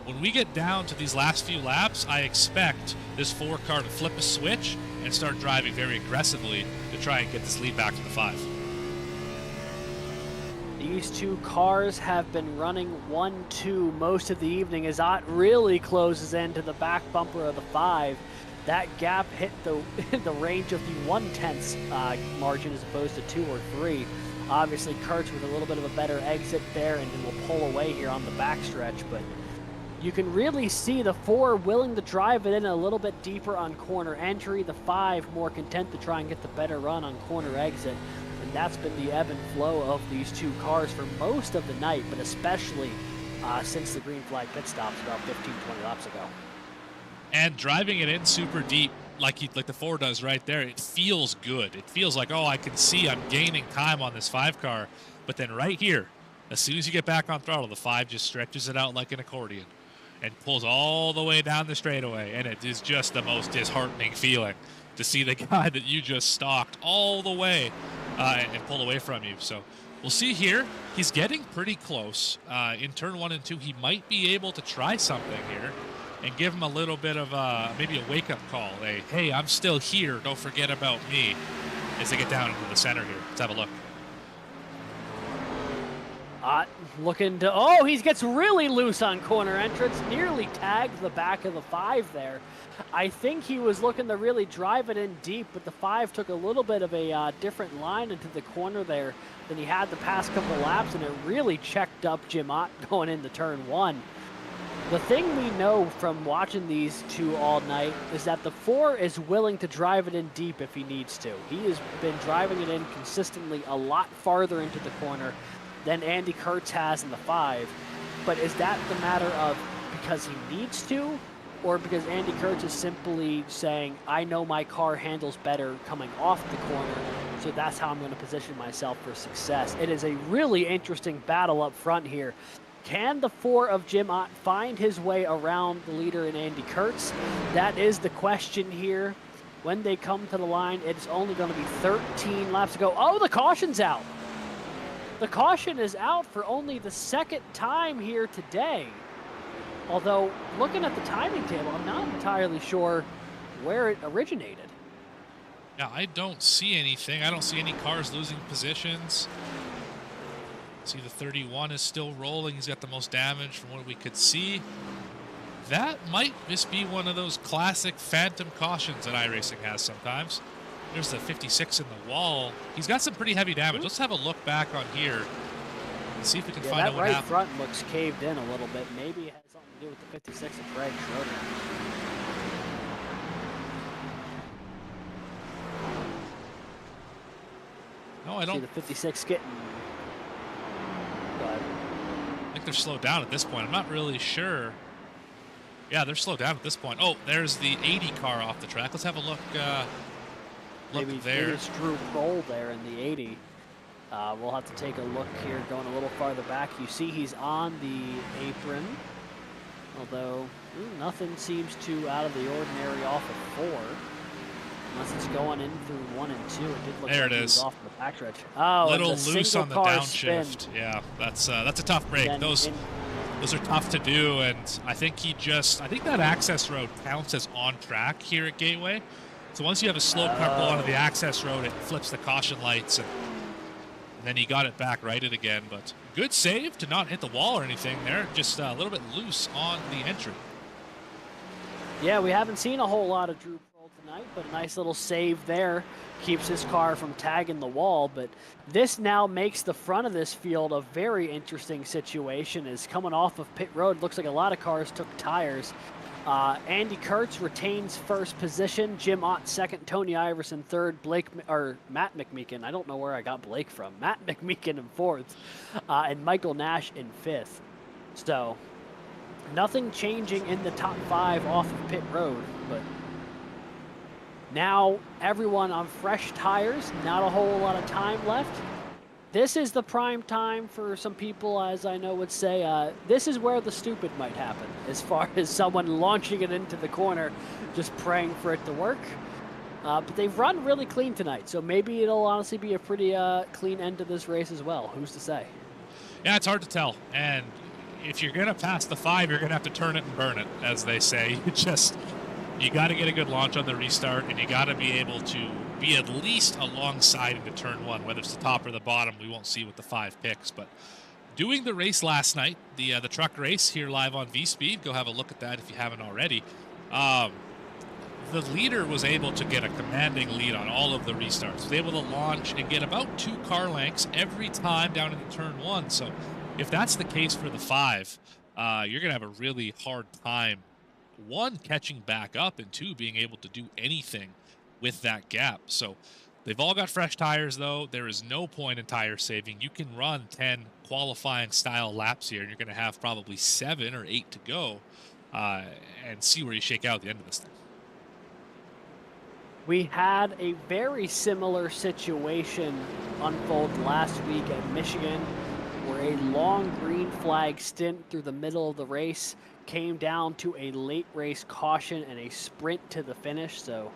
when we get down to these last few laps, I expect this 4 car to flip a switch and start driving very aggressively to try and get this lead back to the 5. These 2 cars have been running 1-2 most of the evening as Ott really closes into the back bumper of the 5. That gap hit the range of the 1/10 margin as opposed to 2 or 3. Obviously, Kurtz with a little bit of a better exit there and will pull away here on the backstretch, but you can really see the 4 willing to drive it in a little bit deeper on corner entry, the 5 more content to try and get the better run on corner exit. And that's been the ebb and flow of these 2 cars for most of the night, but especially since the green flag pit stops about 15-20 laps ago. And driving it in super deep, like the 4 does right there, it feels good. It feels like, oh, I can see I'm gaining time on this 5 car. But then right here, as soon as you get back on throttle, the 5 just stretches it out like an accordion and pulls all the way down the straightaway. And it is just the most disheartening feeling to see the guy that you just stalked all the way and pull away from you. So we'll see here. He's getting pretty close. In turn 1 and 2, he might be able to try something here and give him a little bit of maybe a wake-up call. Hey, I'm still here. Don't forget about me as they get down into the center here. Let's have a look. Ott looking to, oh, he gets really loose on corner entrance, nearly tagged the back of the 5 there. I think he was looking to really drive it in deep, but the 5 took a little bit of a different line into the corner there than he had the past couple laps, and it really checked up Jim Ott going into turn 1. The thing we know from watching these two all night is that the 4 is willing to drive it in deep if he needs to. He has been driving it in consistently a lot farther into the corner than Andy Kurtz has in the 5. But is that the matter of because he needs to, or because Andy Kurtz is simply saying, I know my car handles better coming off the corner, so that's how I'm going to position myself for success? It is a really interesting battle up front here. Can the 4 of Jim Ott find his way around the leader in Andy Kurtz? That is the question here. When they come to the line, it's only going to be 13 laps to go. Oh, the caution's out. The caution is out for only the second time here today. Although, looking at the timing table, I'm not entirely sure where it originated. Yeah, I don't see anything. I don't see any cars losing positions. See, the 31 is still rolling. He's got the most damage from what we could see. That might just be one of those classic phantom cautions that iRacing has sometimes. There's the 56 in the wall. He's got some pretty heavy damage. Let's have a look back on here and see if we can find out what right happened. Front looks caved in a little bit. Maybe it has something to do with the 56 of Greg Schroeder. No, I don't. See the 56 getting... I think they're slowed down at this point. I'm not really sure. Yeah, they're slowed down at this point. Oh, there's the 80 car off the track. Let's have a look. Maybe there. it's Drew Kroll there in the 80. We'll have to take a look here, going a little farther back. You see he's on the apron, although nothing seems too out of the ordinary off of 4. Unless it's going in through 1 and 2. It did look there like it he is. was off the backstretch. Oh, little and the loose on the downshift. Spin. Yeah, that's a tough break. Those are tough to do, and I think I think that access road counts as on track here at Gateway. So once you have a slow car pull onto the access road, it flips the caution lights, and then he got it back righted again. But good save to not hit the wall or anything there. Just a little bit loose on the entry. Yeah, we haven't seen a whole lot of Drew Kroll tonight, but a nice little save there. Keeps his car from tagging the wall, but this now makes the front of this field a very interesting situation. Is coming off of pit road. Looks like a lot of cars took tires. Andy Kurtz retains first position. Jim Ott second. Tony Iverson third. Matt McMeekin. I don't know where I got Blake from. Matt McMeekin in fourth, and Michael Nash in fifth. So nothing changing in the top 5 off of pit road, but now everyone on fresh tires. Not a whole lot of time left. This is the prime time for some people, as I know would say. This is where the stupid might happen, as far as someone launching it into the corner, just praying for it to work. But they've run really clean tonight, so maybe it'll honestly be a pretty clean end to this race as well. Who's to say? Yeah, it's hard to tell. And if you're going to pass the 5, you're going to have to turn it and burn it, as they say. You got to get a good launch on the restart, and you got to be able to be at least alongside into turn 1, whether it's the top or the bottom. We won't see with the 5 picks, but doing the race last night, the truck race here live on Vspeed. Go have a look at that if you haven't already. The leader was able to get a commanding lead on all of the restarts. Was able to launch and get about 2 car lengths every time down into turn 1. So if that's the case for the 5, you're going to have a really hard time, 1, catching back up, and 2, being able to do anything with that gap. So they've all got fresh tires, though. There is no point in tire saving. You can run 10 qualifying style laps here, and you're going to have probably 7 or 8 to go, and see where you shake out at the end of this thing. We had a very similar situation unfold last week at Michigan, where a long green flag stint through the middle of the race came down to a late race caution and a sprint to the finish. So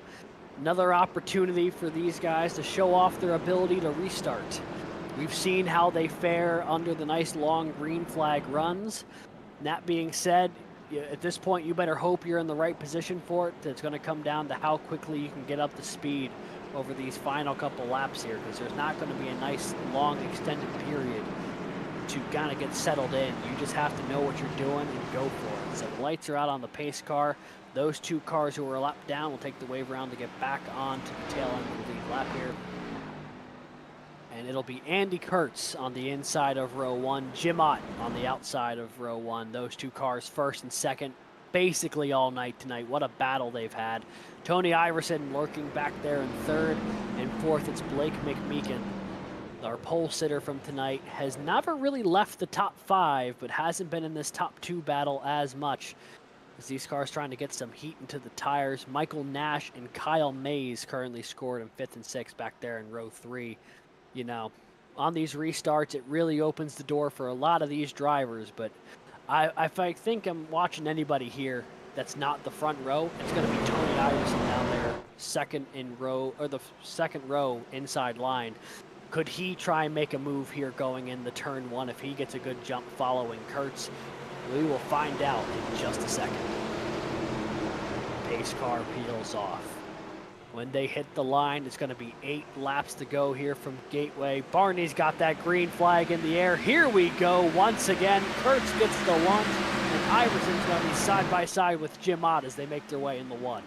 another opportunity for these guys to show off their ability to restart. We've seen how they fare under the nice long green flag runs. That being said, at this point, you better hope you're in the right position for it. It's going to come down to how quickly you can get up to speed over these final couple laps here, because there's not going to be a nice long extended period to kind of get settled in. You just have to know what you're doing and go for it. So the lights are out on the pace car. Those two cars who are a lap down will take the wave around to get back onto the tail end of the lead lap here. And it'll be Andy Kurtz on the inside of row 1, Jim Ott on the outside of row 1. Those two cars first and second basically all night tonight. What a battle they've had. Tony Iverson lurking back there in third, and fourth it's Blake McMeekin. Our pole sitter from tonight has never really left the top 5, but hasn't been in this top 2 battle as much. As these cars trying to get some heat into the tires. Michael Nash and Kyle Mays currently scored in 5th and 6th back there in row 3. You know, on these restarts, it really opens the door for a lot of these drivers, but if I think I'm watching anybody here that's not the front row, it's going to be Tony Iverson down there, second row inside line. Could he try and make a move here going in the turn 1 if he gets a good jump following Kurtz? We will find out in just a second. Pace car peels off. When they hit the line, it's going to be 8 laps to go here from Gateway. Barney's got that green flag in the air. Here we go once again. Kurtz gets the 1, and Iverson's going to be side by side with Jim Ott as they make their way in the 1.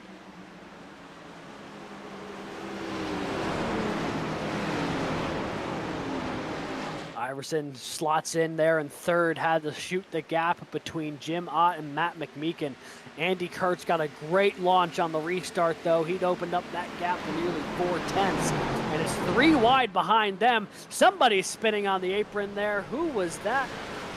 Iverson slots in there in third, had to shoot the gap between Jim Ott and Matt McMeekin. Andy Kurtz got a great launch on the restart, though. He'd opened up that gap to nearly 4/10, and it's 3 wide behind them. Somebody's spinning on the apron there. Who was that?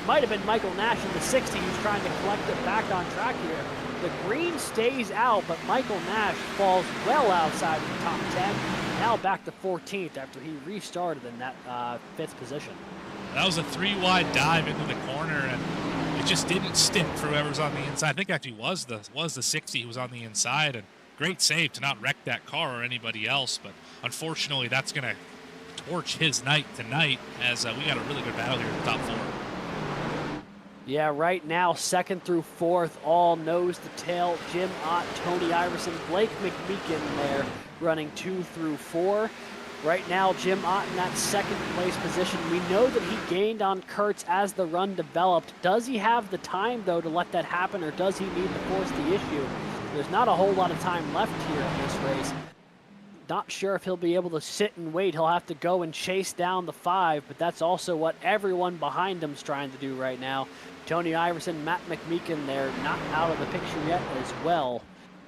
Might have been Michael Nash in the 60 who's trying to collect it back on track here. The green stays out, but Michael Nash falls well outside of the top 10. Now back to 14th after he restarted in that 5th position. That was a 3 wide dive into the corner, and it just didn't stick for whoever's on the inside. I think actually was the 60 who was on the inside, and great save to not wreck that car or anybody else. But unfortunately, that's going to torch his night tonight, as we got a really good battle here in the top 4. Yeah, right now, 2nd through 4th, all nose to tail. Jim Ott, Tony Iverson, Blake McMeekin there running 2 through 4. Right now, Jim Ott in that 2nd place position. We know that he gained on Kurtz as the run developed. Does he have the time, though, to let that happen, or does he need to force the issue? There's not a whole lot of time left here in this race. Not sure if he'll be able to sit and wait. He'll have to go and chase down the 5, but that's also what everyone behind him's trying to do right now. Tony Iverson, Matt McMeekin there, not out of the picture yet as well.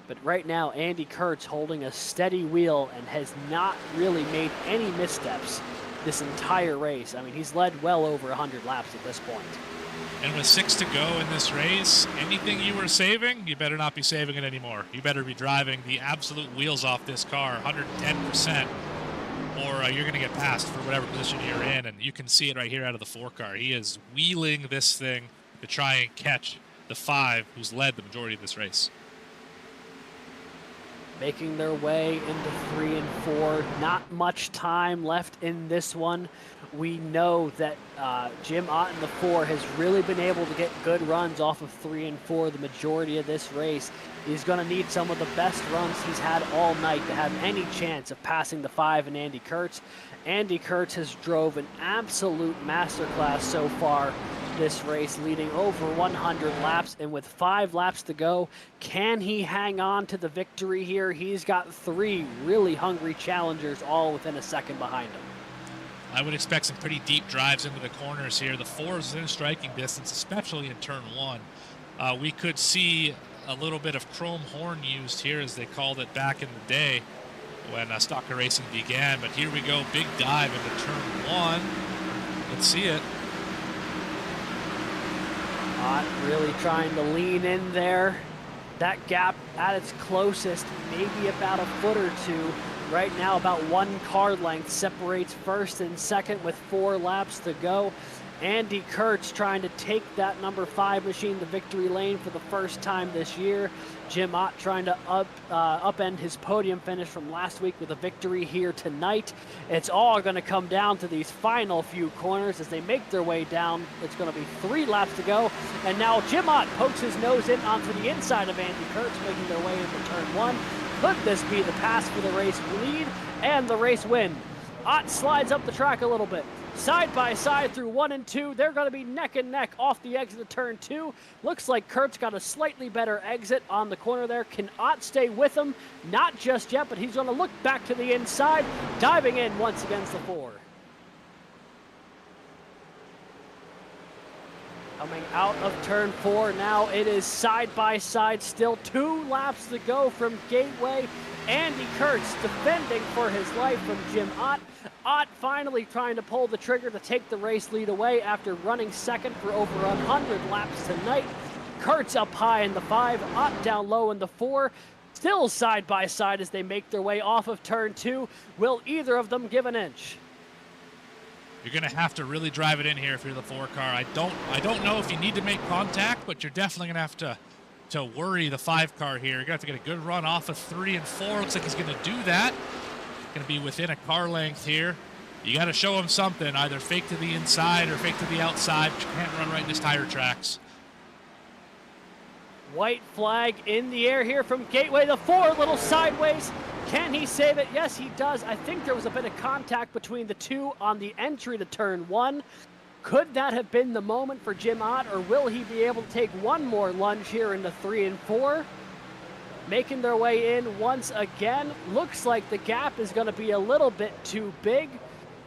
But right now, Andy Kurtz holding a steady wheel and has not really made any missteps this entire race. I mean, he's led well over 100 laps at this point. And with 6 to go in this race, anything you were saving, you better not be saving it anymore. You better be driving the absolute wheels off this car, 110%, or you're going to get passed for whatever position you're in. And you can see it right here out of the 4 car. He is wheeling this thing to try and catch the 5 who's led the majority of this race. Making their way into 3 and 4. Not much time left in this one. We know that Jim Ott in the 4 has really been able to get good runs off of 3 and 4 the majority of this race. He's going to need some of the best runs he's had all night to have any chance of passing the 5 and Andy Kurtz. Andy Kurtz has drove an absolute masterclass so far this race, leading over 100 laps, and with 5 laps to go, can he hang on to the victory here? He's got 3 really hungry challengers all within a second behind him. I would expect some pretty deep drives into the corners here. The 4 is in striking distance, especially in turn 1. We could see a little bit of chrome horn used here, as they called it back in the day when stock car racing began. But here we go, big dive into turn 1. Let's see it. Ott really trying to lean in there. That gap at its closest, maybe about a foot or 2. Right now, about 1 car length separates first and second with 4 laps to go. Andy Kurtz trying to take that number 5 machine to victory lane for the first time this year. Jim Ott trying to upend his podium finish from last week with a victory here tonight. It's all going to come down to these final few corners as they make their way down. It's going to be 3 laps to go. And now Jim Ott pokes his nose in onto the inside of Andy Kurtz, making their way into turn 1. Could this be the pass for the race lead and the race win? Ott slides up the track a little bit, side by side through 1 and 2. They're going to be neck and neck off the exit of turn 2. Looks like Kurt's got a slightly better exit on the corner there. Cannot stay with him, not just yet, but he's going to look back to the inside, diving in once against the 4. Coming out of turn 4 now, it is side by side, still 2 laps to go from Gateway. Andy Kurtz defending for his life from Jim Ott. Ott finally trying to pull the trigger to take the race lead away after running second for over 100 laps tonight. Kurtz up high in the 5, Ott down low in the 4. Still side by side as they make their way off of turn 2. Will either of them give an inch? You're going to have to really drive it in here if you're the 4 car. I don't know if you need to make contact, but you're definitely going to have to worry the 5 car here. You're going to have to get a good run off of 3 and 4. Looks like he's going to do that. Going to be within a car length here. You got to show him something, either fake to the inside or fake to the outside, but you can't run right in his tire tracks. White flag in the air here from Gateway. The 4 little sideways. Can he save it? Yes, he does. I think there was a bit of contact between the 2 on the entry to turn 1. Could that have been the moment for Jim Ott, or will he be able to take one more lunge here into 3 and 4? Making their way in once again. Looks like the gap is going to be a little bit too big.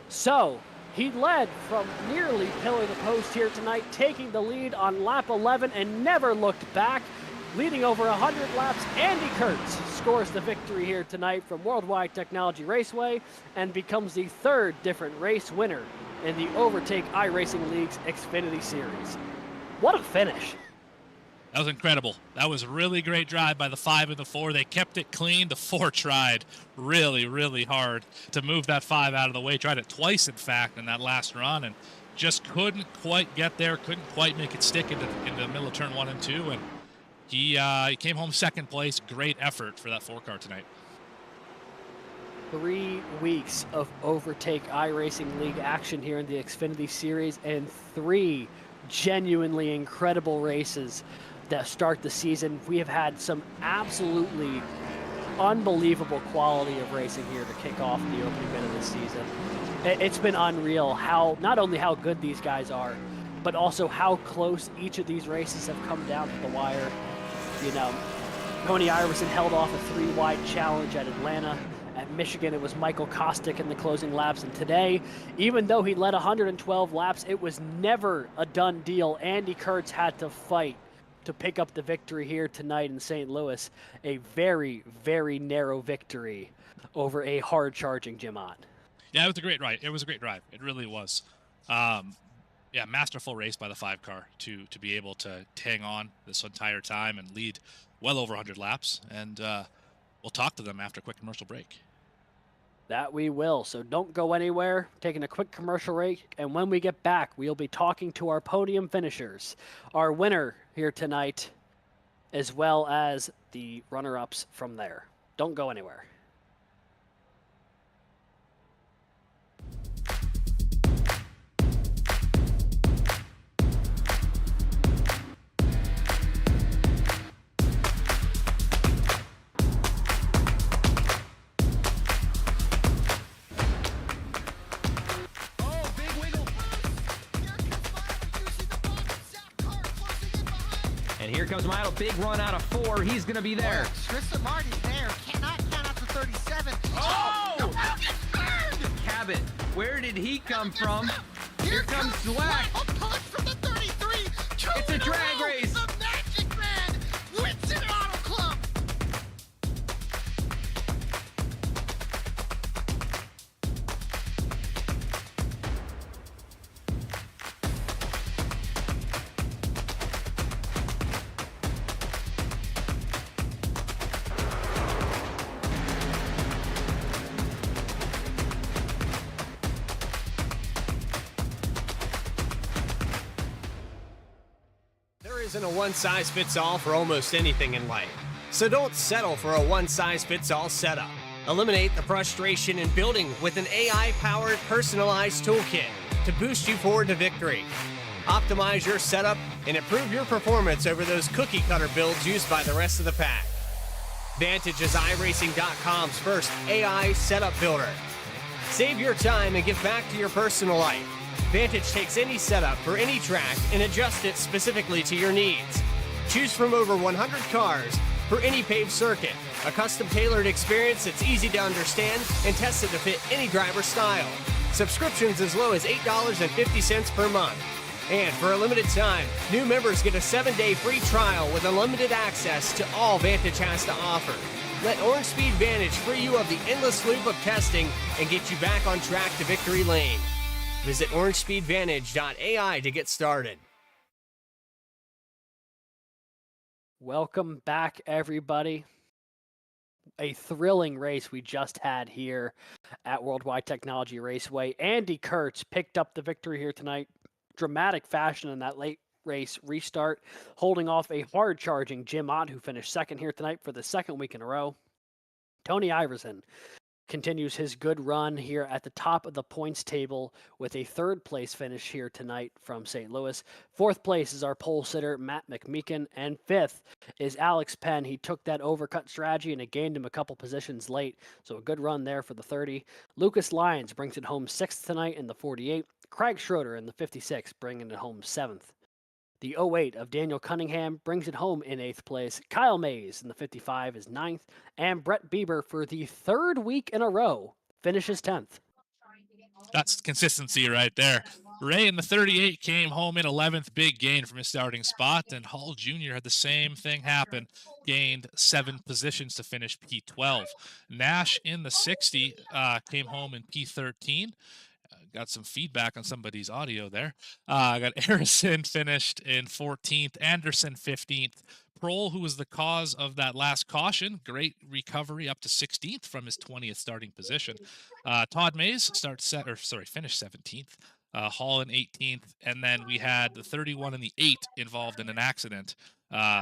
So he led from nearly pillar to post here tonight, taking the lead on lap 11 and never looked back. Leading over 100 laps, Andy Kurtz scores the victory here tonight from Worldwide Technology Raceway and becomes the 3rd different race winner in the Overtake iRacing League's Xfinity Series. What a finish. That was incredible. That was a really great drive by the 5 and the 4. They kept it clean. The 4 tried really, really hard to move that 5 out of the way. Tried it twice, in fact, in that last run, and just couldn't quite get there, couldn't quite make it stick into the middle of turn 1 and 2, and he came home 2nd place. Great effort for that 4 car tonight. 3 weeks of Overtake iRacing League action here in the Xfinity Series, and 3 genuinely incredible races that start the season. We have had some absolutely unbelievable quality of racing here to kick off the opening bit of this season. It's been unreal how, not only how good these guys are, but also how close each of these races have come down to the wire. You know, Tony Iverson held off a 3-wide challenge at Atlanta. At Michigan, it was Michael Kostick in the closing laps. And today, even though he led 112 laps, it was never a done deal. Andy Kurtz had to fight to pick up the victory here tonight in St. Louis. A very, very narrow victory over a hard-charging Jim Ott. Yeah, it was a great ride. It was a great drive. It really was. Yeah, masterful race by the 5 car to be able to hang on this entire time and lead well over 100 laps. And we'll talk to them after a quick commercial break. That we will. So don't go anywhere. Taking a quick commercial break. And when we get back, we'll be talking to our podium finishers, our winner here tonight, as well as the runner-ups from there. Don't go anywhere. And here comes Milo, big run out of 4. He's going to be there. Tristan Martin's there. Cannot count out to 37. Oh! The world gets burned! Cabot, where did he come from? Here comes Swack. Swack. A push from the 33. It's a drag race. The Magic Man wins it Auto Club. There isn't a one-size-fits-all for almost anything in life. So don't settle for a one-size-fits-all setup. Eliminate the frustration in building with an AI-powered personalized toolkit to boost you forward to victory. Optimize your setup and improve your performance over those cookie-cutter builds used by the rest of the pack. Vantage is iRacing.com's first AI setup builder. Save your time and get back to your personal life. Vantage takes any setup for any track and adjusts it specifically to your needs. Choose from over 100 cars for any paved circuit. A custom-tailored experience that's easy to understand and tested to fit any driver style. Subscriptions as low as $8.50 per month. And for a limited time, new members get a 7-day free trial with unlimited access to all Vantage has to offer. Let Vspeed Vantage free you of the endless loop of testing and get you back on track to victory lane. Visit orangespeedvantage.ai to get started. Welcome back, everybody. A thrilling race we just had here at Worldwide Technology Raceway. Andy Kurtz picked up the victory here tonight. Dramatic fashion in that late race restart, holding off a hard-charging Jim Ott, who finished second here tonight for the second week in a row. Tony Iverson continues his good run here at the top of the points table with a third-place finish here tonight from St. Louis. Fourth place is our pole sitter, Matt McMeekin, and fifth is Alex Penn. He took that overcut strategy and it gained him a couple positions late, so a good run there for the 30. Lucas Lyons brings it home sixth tonight in the 48. Craig Schroeder in the 56, bringing it home seventh. The 08 of Daniel Cunningham brings it home in 8th place. Kyle Mays in the 55 is 9th. And Brett Bieber, for the third week in a row, finishes 10th. That's consistency right there. Ray in the 38 came home in 11th, big gain from his starting spot, and Hall Jr. had the same thing happen, gained 7 positions to finish P12. Nash in the 60 came home in P13. Got some feedback on somebody's audio there. Got Harrison finished in 14th, Anderson 15th. Prohl, who was the cause of that last caution, great recovery up to 16th from his 20th starting position. Todd Mays finished 17th. Hall in 18th, and then we had the 31 and the 8 involved in an accident,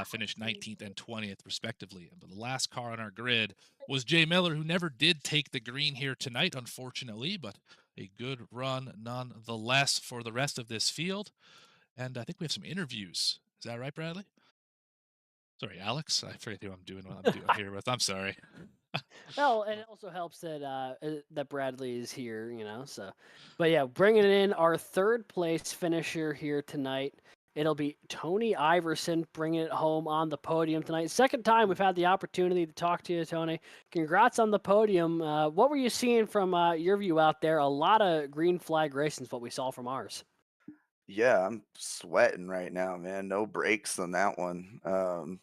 finished 19th and 20th respectively. But the last car on our grid was Jay Miller, who never did take the green here tonight, unfortunately, but a good run nonetheless for the rest of this field. And I think we have some interviews. Is that right, Bradley? Sorry, Alex. I forget who I'm here with. I'm sorry. Well, and it also helps that that Bradley is here, so. But yeah, bringing it in, our third place finisher here tonight. It'll be Tony Iverson bringing it home on the podium tonight. Second time we've had the opportunity to talk to you, Tony. Congrats on the podium. What were you seeing from your view out there? A lot of green flag racing is what we saw from ours. Yeah, I'm sweating right now, man. No breaks on that one.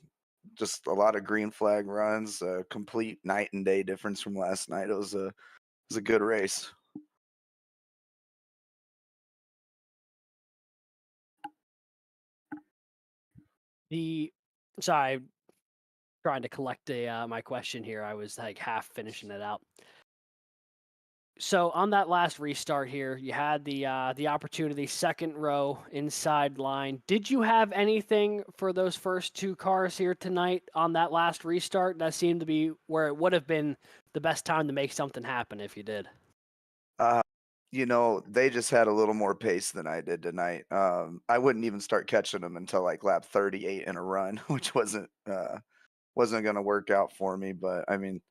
Just a lot of green flag runs, a complete night and day difference from last night. It was a good race. Sorry, trying to collect my question here. I was like half finishing it out. So on that last restart here, you had the opportunity, second row inside line. Did you have anything for those first 2 cars here tonight on that last restart? That seemed to be where it would have been the best time to make something happen if you did. They just had a little more pace than I did tonight. I wouldn't even start catching them until like lap 38 in a run, which wasn't going to work out for me. But I mean,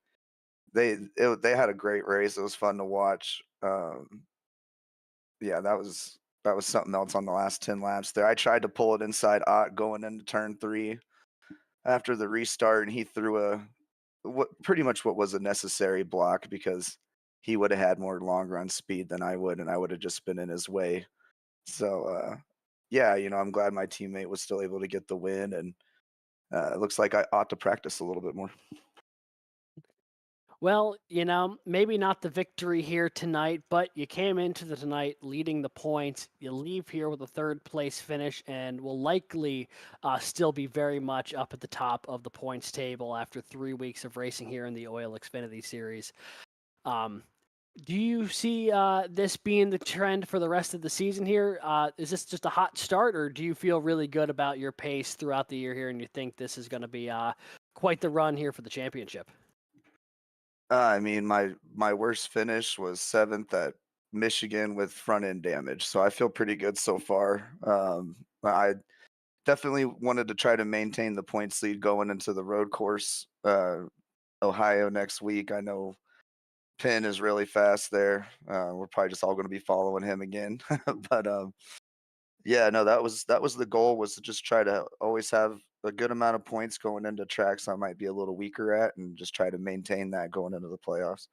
they had a great race. It was fun to watch. Yeah, that was something else on the last 10 laps there. I tried to pull it inside Ott going into turn 3 after the restart, and he threw pretty much what was a necessary block because he would have had more long run speed than I would, and I would have just been in his way. So, yeah, I'm glad my teammate was still able to get the win, and it looks like I ought to practice a little bit more. Well, maybe not the victory here tonight, but you came into the tonight leading the points. You leave here with a third place finish and will likely still be very much up at the top of the points table after 3 weeks of racing here in the OiL Xfinity Series. Do you see this being the trend for the rest of the season here? Is this just a hot start, or do you feel really good about your pace throughout the year here and you think this is going to be quite the run here for the championship? I mean, my worst finish was 7th at Michigan with front end damage, so I feel pretty good so far. I definitely wanted to try to maintain the points lead going into the road course, Ohio next week. I know Penn is really fast there. We're probably just all going to be following him again. But yeah, no, that was the goal, was to just try to always have a good amount of points going into tracks I might be a little weaker at, and just try to maintain that going into the playoffs.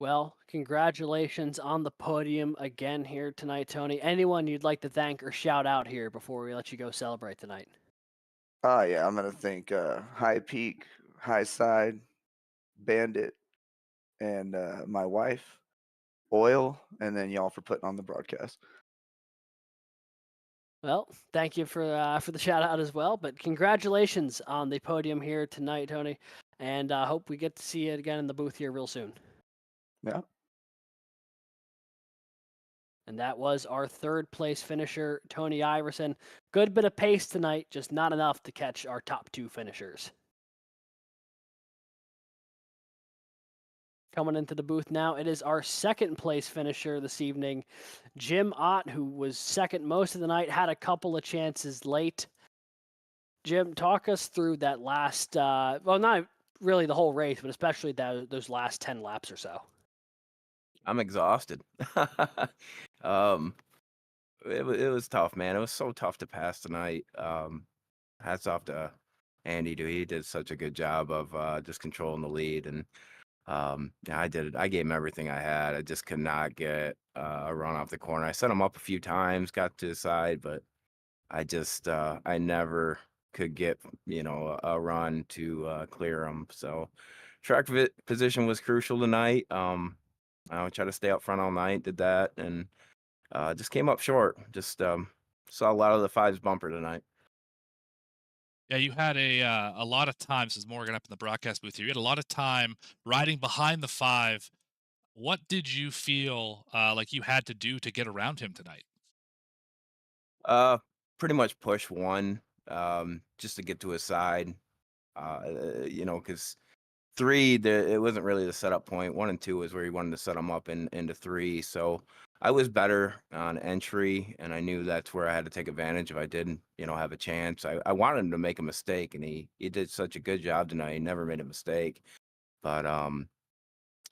Well, congratulations on the podium again here tonight, Tony. Anyone you'd like to thank or shout out here before we let you go celebrate tonight? Yeah, I'm gonna thank High Peak, High Side, Bandit, and my wife, OiL, and then y'all for putting on the broadcast. Well, thank you for the shout out as well. But congratulations on the podium here tonight, Tony, and I hope we get to see you again in the booth here real soon. Yeah. And that was our third place finisher, Tony Iverson. Good bit of pace tonight, just not enough to catch our top two finishers. Coming into the booth now, it is our second place finisher this evening, Jim Ott, who was second most of the night, had a couple of chances late. Jim, talk us through that last, well, not really the whole race, but especially those last 10 laps or so. I'm exhausted. um, it was tough, man. It was so tough to pass tonight. Hats off to Andy, dude. He did such a good job of just controlling the lead, and yeah, I did it. I gave him everything I had. I just could not get a run off the corner. I set him up a few times, got to the side, but I just I never could get a run to clear him. So track position was crucial tonight. I tried to stay up front all night, did that, and just came up short. Just saw a lot of the fives bumper tonight. Yeah, you had a lot of time, since Morgan up in the broadcast booth here. You had a lot of time riding behind the five. What did you feel like you had to do to get around him tonight? Uh, Pretty much push one, just to get to his side. Because three, it wasn't really the setup point. 1 and 2 is where he wanted to set him up into 3. So I was better on entry, and I knew that's where I had to take advantage if I didn't, have a chance. I wanted him to make a mistake, and he did such a good job tonight. He never made a mistake. But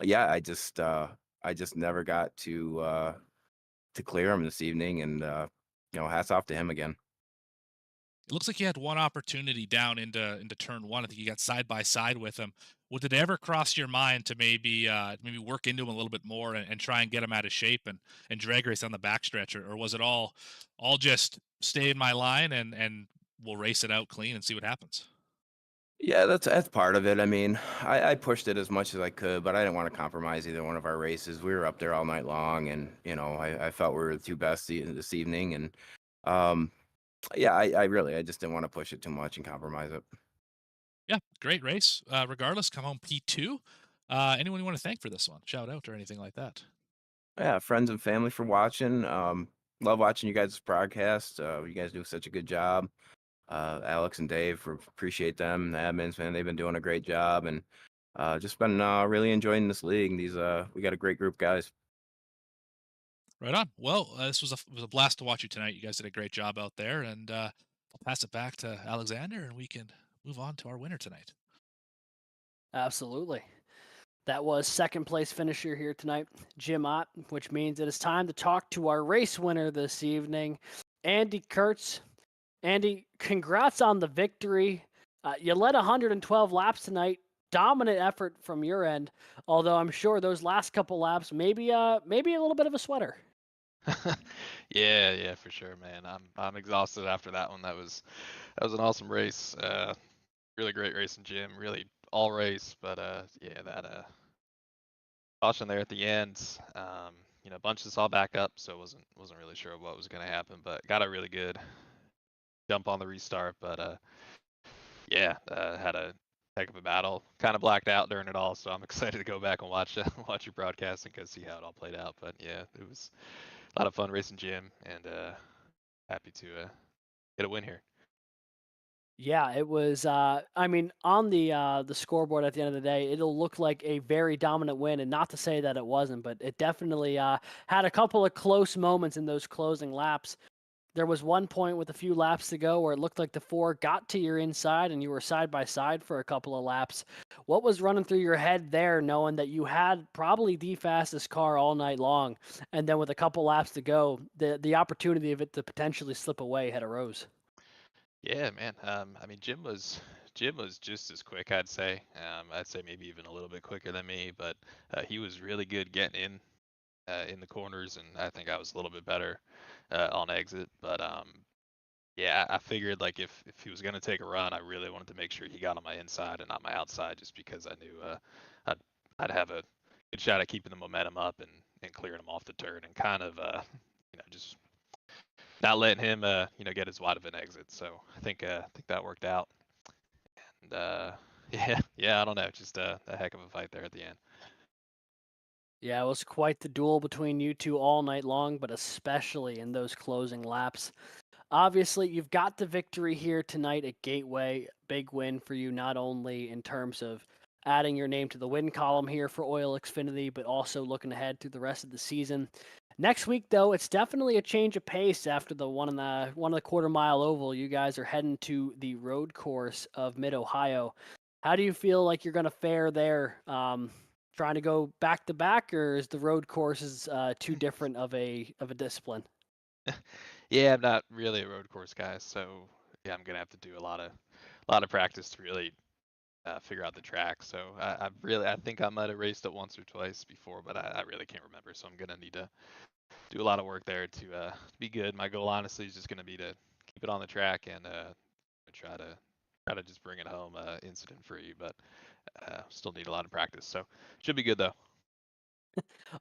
yeah, I just never got to clear him this evening, and hats off to him again. It looks like you had one opportunity down into turn one. I think you got side by side with him. Would it ever cross your mind to maybe work into him a little bit more and try and get him out of shape and drag race on the backstretch, or was it all just stay in my line and we'll race it out clean and see what happens? Yeah, that's part of it. I mean, I pushed it as much as I could, but I didn't want to compromise either one of our races. We were up there all night long, and I felt we were the two best this evening, and um, yeah, I just didn't want to push it too much and compromise it. Yeah, great race. Regardless, come home P2. Anyone you want to thank for this one? Shout out or anything like that? Yeah, friends and family for watching. Love watching you guys' broadcast. You guys do such a good job. Alex and Dave, appreciate them. The admins, man, they've been doing a great job, and just been really enjoying this league. We got a great group, guys. Right on. Well, this was a blast to watch you tonight. You guys did a great job out there, and I'll pass it back to Alexander, and we can move on to our winner tonight. Absolutely. That was second place finisher here tonight, Jim Ott, which means it is time to talk to our race winner this evening, Andy Kurtz. Andy, congrats on the victory. You led 112 laps tonight. Dominant effort from your end, although I'm sure those last couple laps maybe a little bit of a sweater. Yeah, for sure, man. I'm exhausted after that one. That was an awesome race. Really great racing, Jim. Really all race, but yeah, that caution there at the end. Bunches all back up, so wasn't really sure what was gonna happen, but got a really good jump on the restart. But yeah, had a heck of a battle. Kind of blacked out during it all, so I'm excited to go back and watch your broadcast and go see how it all played out. But yeah, it was a lot of fun racing Jim, and happy to get a win here. Yeah, it was. I mean, on the scoreboard at the end of the day, it'll look like a very dominant win, and not to say that it wasn't, but it definitely had a couple of close moments in those closing laps. There was one point with a few laps to go where it looked like the 4 got to your inside and you were side by side for a couple of laps. What was running through your head there, knowing that you had probably the fastest car all night long, and then with a couple laps to go, the opportunity of it to potentially slip away had arose? Yeah, man. I mean, Jim was just as quick, I'd say. I'd say maybe even a little bit quicker than me, but he was really good getting in the corners, and I think I was a little bit better on exit. But yeah, I figured like if he was gonna take a run, I really wanted to make sure he got on my inside and not my outside, just because I knew I'd I'd have a good shot at keeping the momentum up and clearing him off the turn and kind of just not letting him get as wide of an exit. So I think that worked out. And yeah, I don't know, just a heck of a fight there at the end. Yeah, it was quite the duel between you two all night long, but especially in those closing laps. Obviously, you've got the victory here tonight at Gateway. Big win for you, not only in terms of adding your name to the win column here for OiL Xfinity, but also looking ahead through the rest of the season. Next week, though, it's definitely a change of pace after the 1 quarter-mile oval. You guys are heading to the road course of Mid Ohio. How do you feel like you're going to fare there? Trying to go back to back, or is the road courses too different of a discipline? Yeah, I'm not really a road course guy, so yeah, I'm gonna have to do a lot of practice to really figure out the track. So I think I might have raced it once or twice before, but I really can't remember. So I'm gonna need to do a lot of work there to be good. My goal, honestly, is just gonna be to keep it on the track and try to just bring it home incident free. But still need a lot of practice. So should be good though.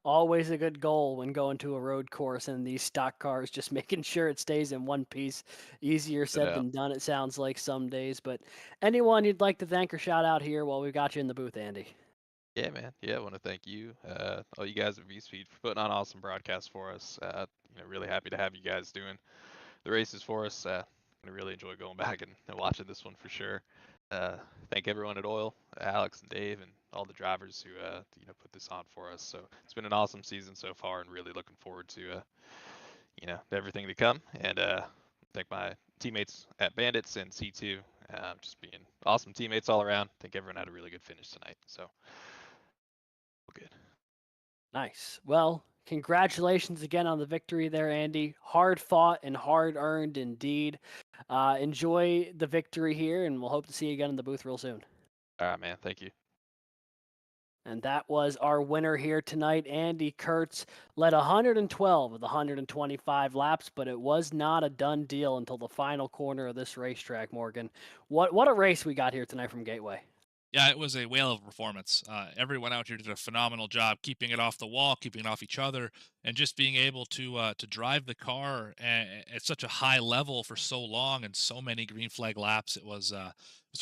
Always a good goal when going to a road course and these stock cars, just making sure it stays in one piece. Easier But said than done, it sounds like some days. But anyone you'd like to thank or shout out here while we've got you in the booth, Andy? yeah, man. Yeah, I want to thank you, all you guys at Vspeed for putting on awesome broadcasts for us. Really happy to have you guys doing the races for us. I really enjoy going back and watching this one for sure. Uh, Thank everyone at OiL, Alex and Dave, and all the drivers who put this on for us. So it's been an awesome season so far, and really looking forward to everything to come. And thank my teammates at Bandits and C2, just being awesome teammates all around. I think everyone had a really good finish tonight. So good. Nice. Well, congratulations again on the victory there, Andy. Hard fought and hard earned indeed. Enjoy the victory here, and we'll hope to see you again in the booth real soon. All right, man. Thank you. And that was our winner here tonight. Andy Kurtz led 112 of the 125 laps, but it was not a done deal until the final corner of this racetrack, Morgan. What a race we got here tonight from Gateway. Yeah, it was a whale of a performance. Everyone out here did a phenomenal job keeping it off the wall, keeping it off each other, and just being able to drive the car at such a high level for so long and so many green flag laps. It was a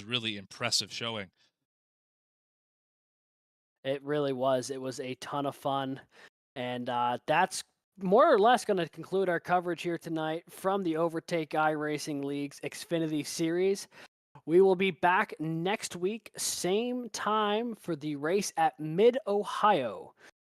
really impressive showing. It really was. It was a ton of fun. And that's more or less going to conclude our coverage here tonight from the Overtake iRacing League's Xfinity Series. We will be back next week, same time for the race at Mid Ohio.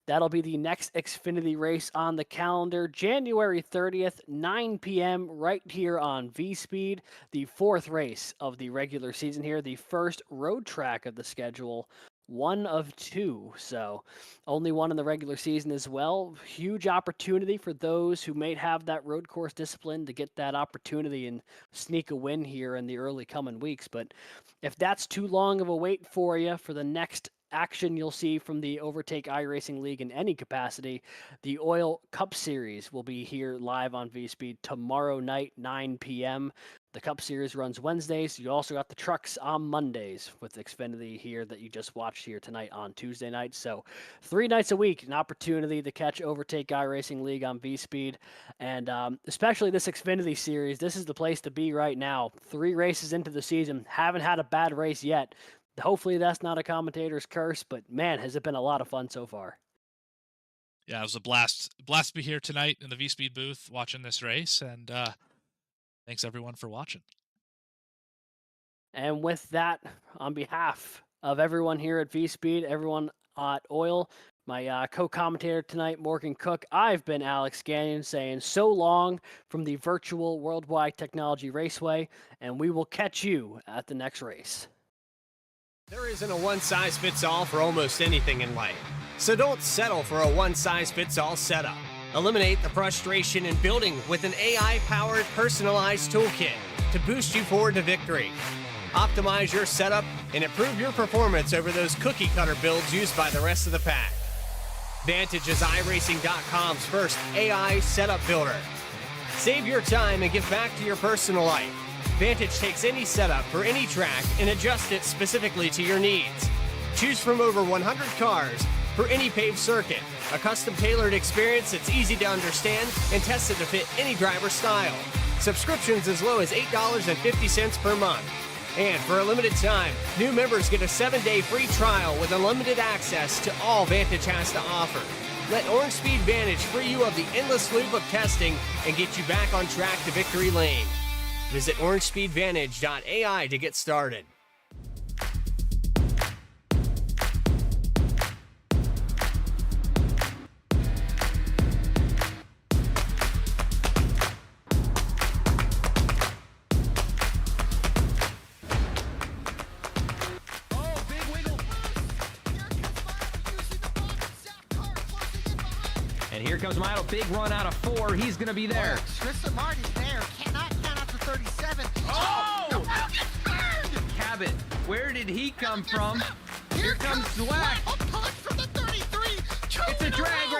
That'll be the next Xfinity race on the calendar, January 30th, 9 p.m., right here on Vspeed, the fourth race of the regular season here, the first road track of the schedule. One of two, so only one in the regular season as well. Huge opportunity for those who may have that road course discipline to get that opportunity and sneak a win here in the early coming weeks. But if that's too long of a wait for you for the next action you'll see from the Overtake iRacing League in any capacity, the OiL Cup Series will be here live on Vspeed tomorrow night, 9 p.m. The Cup Series runs Wednesdays. You also got the trucks on Mondays with Xfinity here that you just watched here tonight on Tuesday night. So 3 nights a week, an opportunity to catch Overtake iRacing League on Vspeed. And especially this Xfinity Series, this is the place to be right now. 3 races into the season, haven't had a bad race yet. Hopefully that's not a commentator's curse, but man, has it been a lot of fun so far. Yeah, it was a blast to be here tonight in the Vspeed booth watching this race, and thanks everyone for watching. And with that, on behalf of everyone here at Vspeed, everyone at OiL, My co-commentator tonight, Morgan Cook. I've been Alex Gagnon saying so long from the virtual Worldwide Technology Raceway, and we will catch you at the next race. There isn't a one-size-fits-all for almost anything in life, so don't settle for a one-size-fits-all setup. Eliminate the frustration in building with an AI-powered personalized toolkit to boost you forward to victory. Optimize your setup and improve your performance over those cookie-cutter builds used by the rest of the pack. Vantage is iRacing.com's first AI setup builder. Save your time and give back to your personal life. Vantage takes any setup for any track and adjusts it specifically to your needs. Choose from over 100 cars for any paved circuit, a custom-tailored experience that's easy to understand and tested to fit any driver style. Subscriptions as low as $8.50 per month. And for a limited time, new members get a 7-day free trial with unlimited access to all Vantage has to offer. Let Orange Speed Vantage free you of the endless loop of testing and get you back on track to victory lane. Visit orangespeedvantage.ai to get started. And here comes Milo, big run out of 4. He's going to be there. Tristan Martin's there. Cannot count out to 37. Oh! The world gets burned! Cabot, where did he come from? Here comes Zwack. A punch from the 33. It's a drag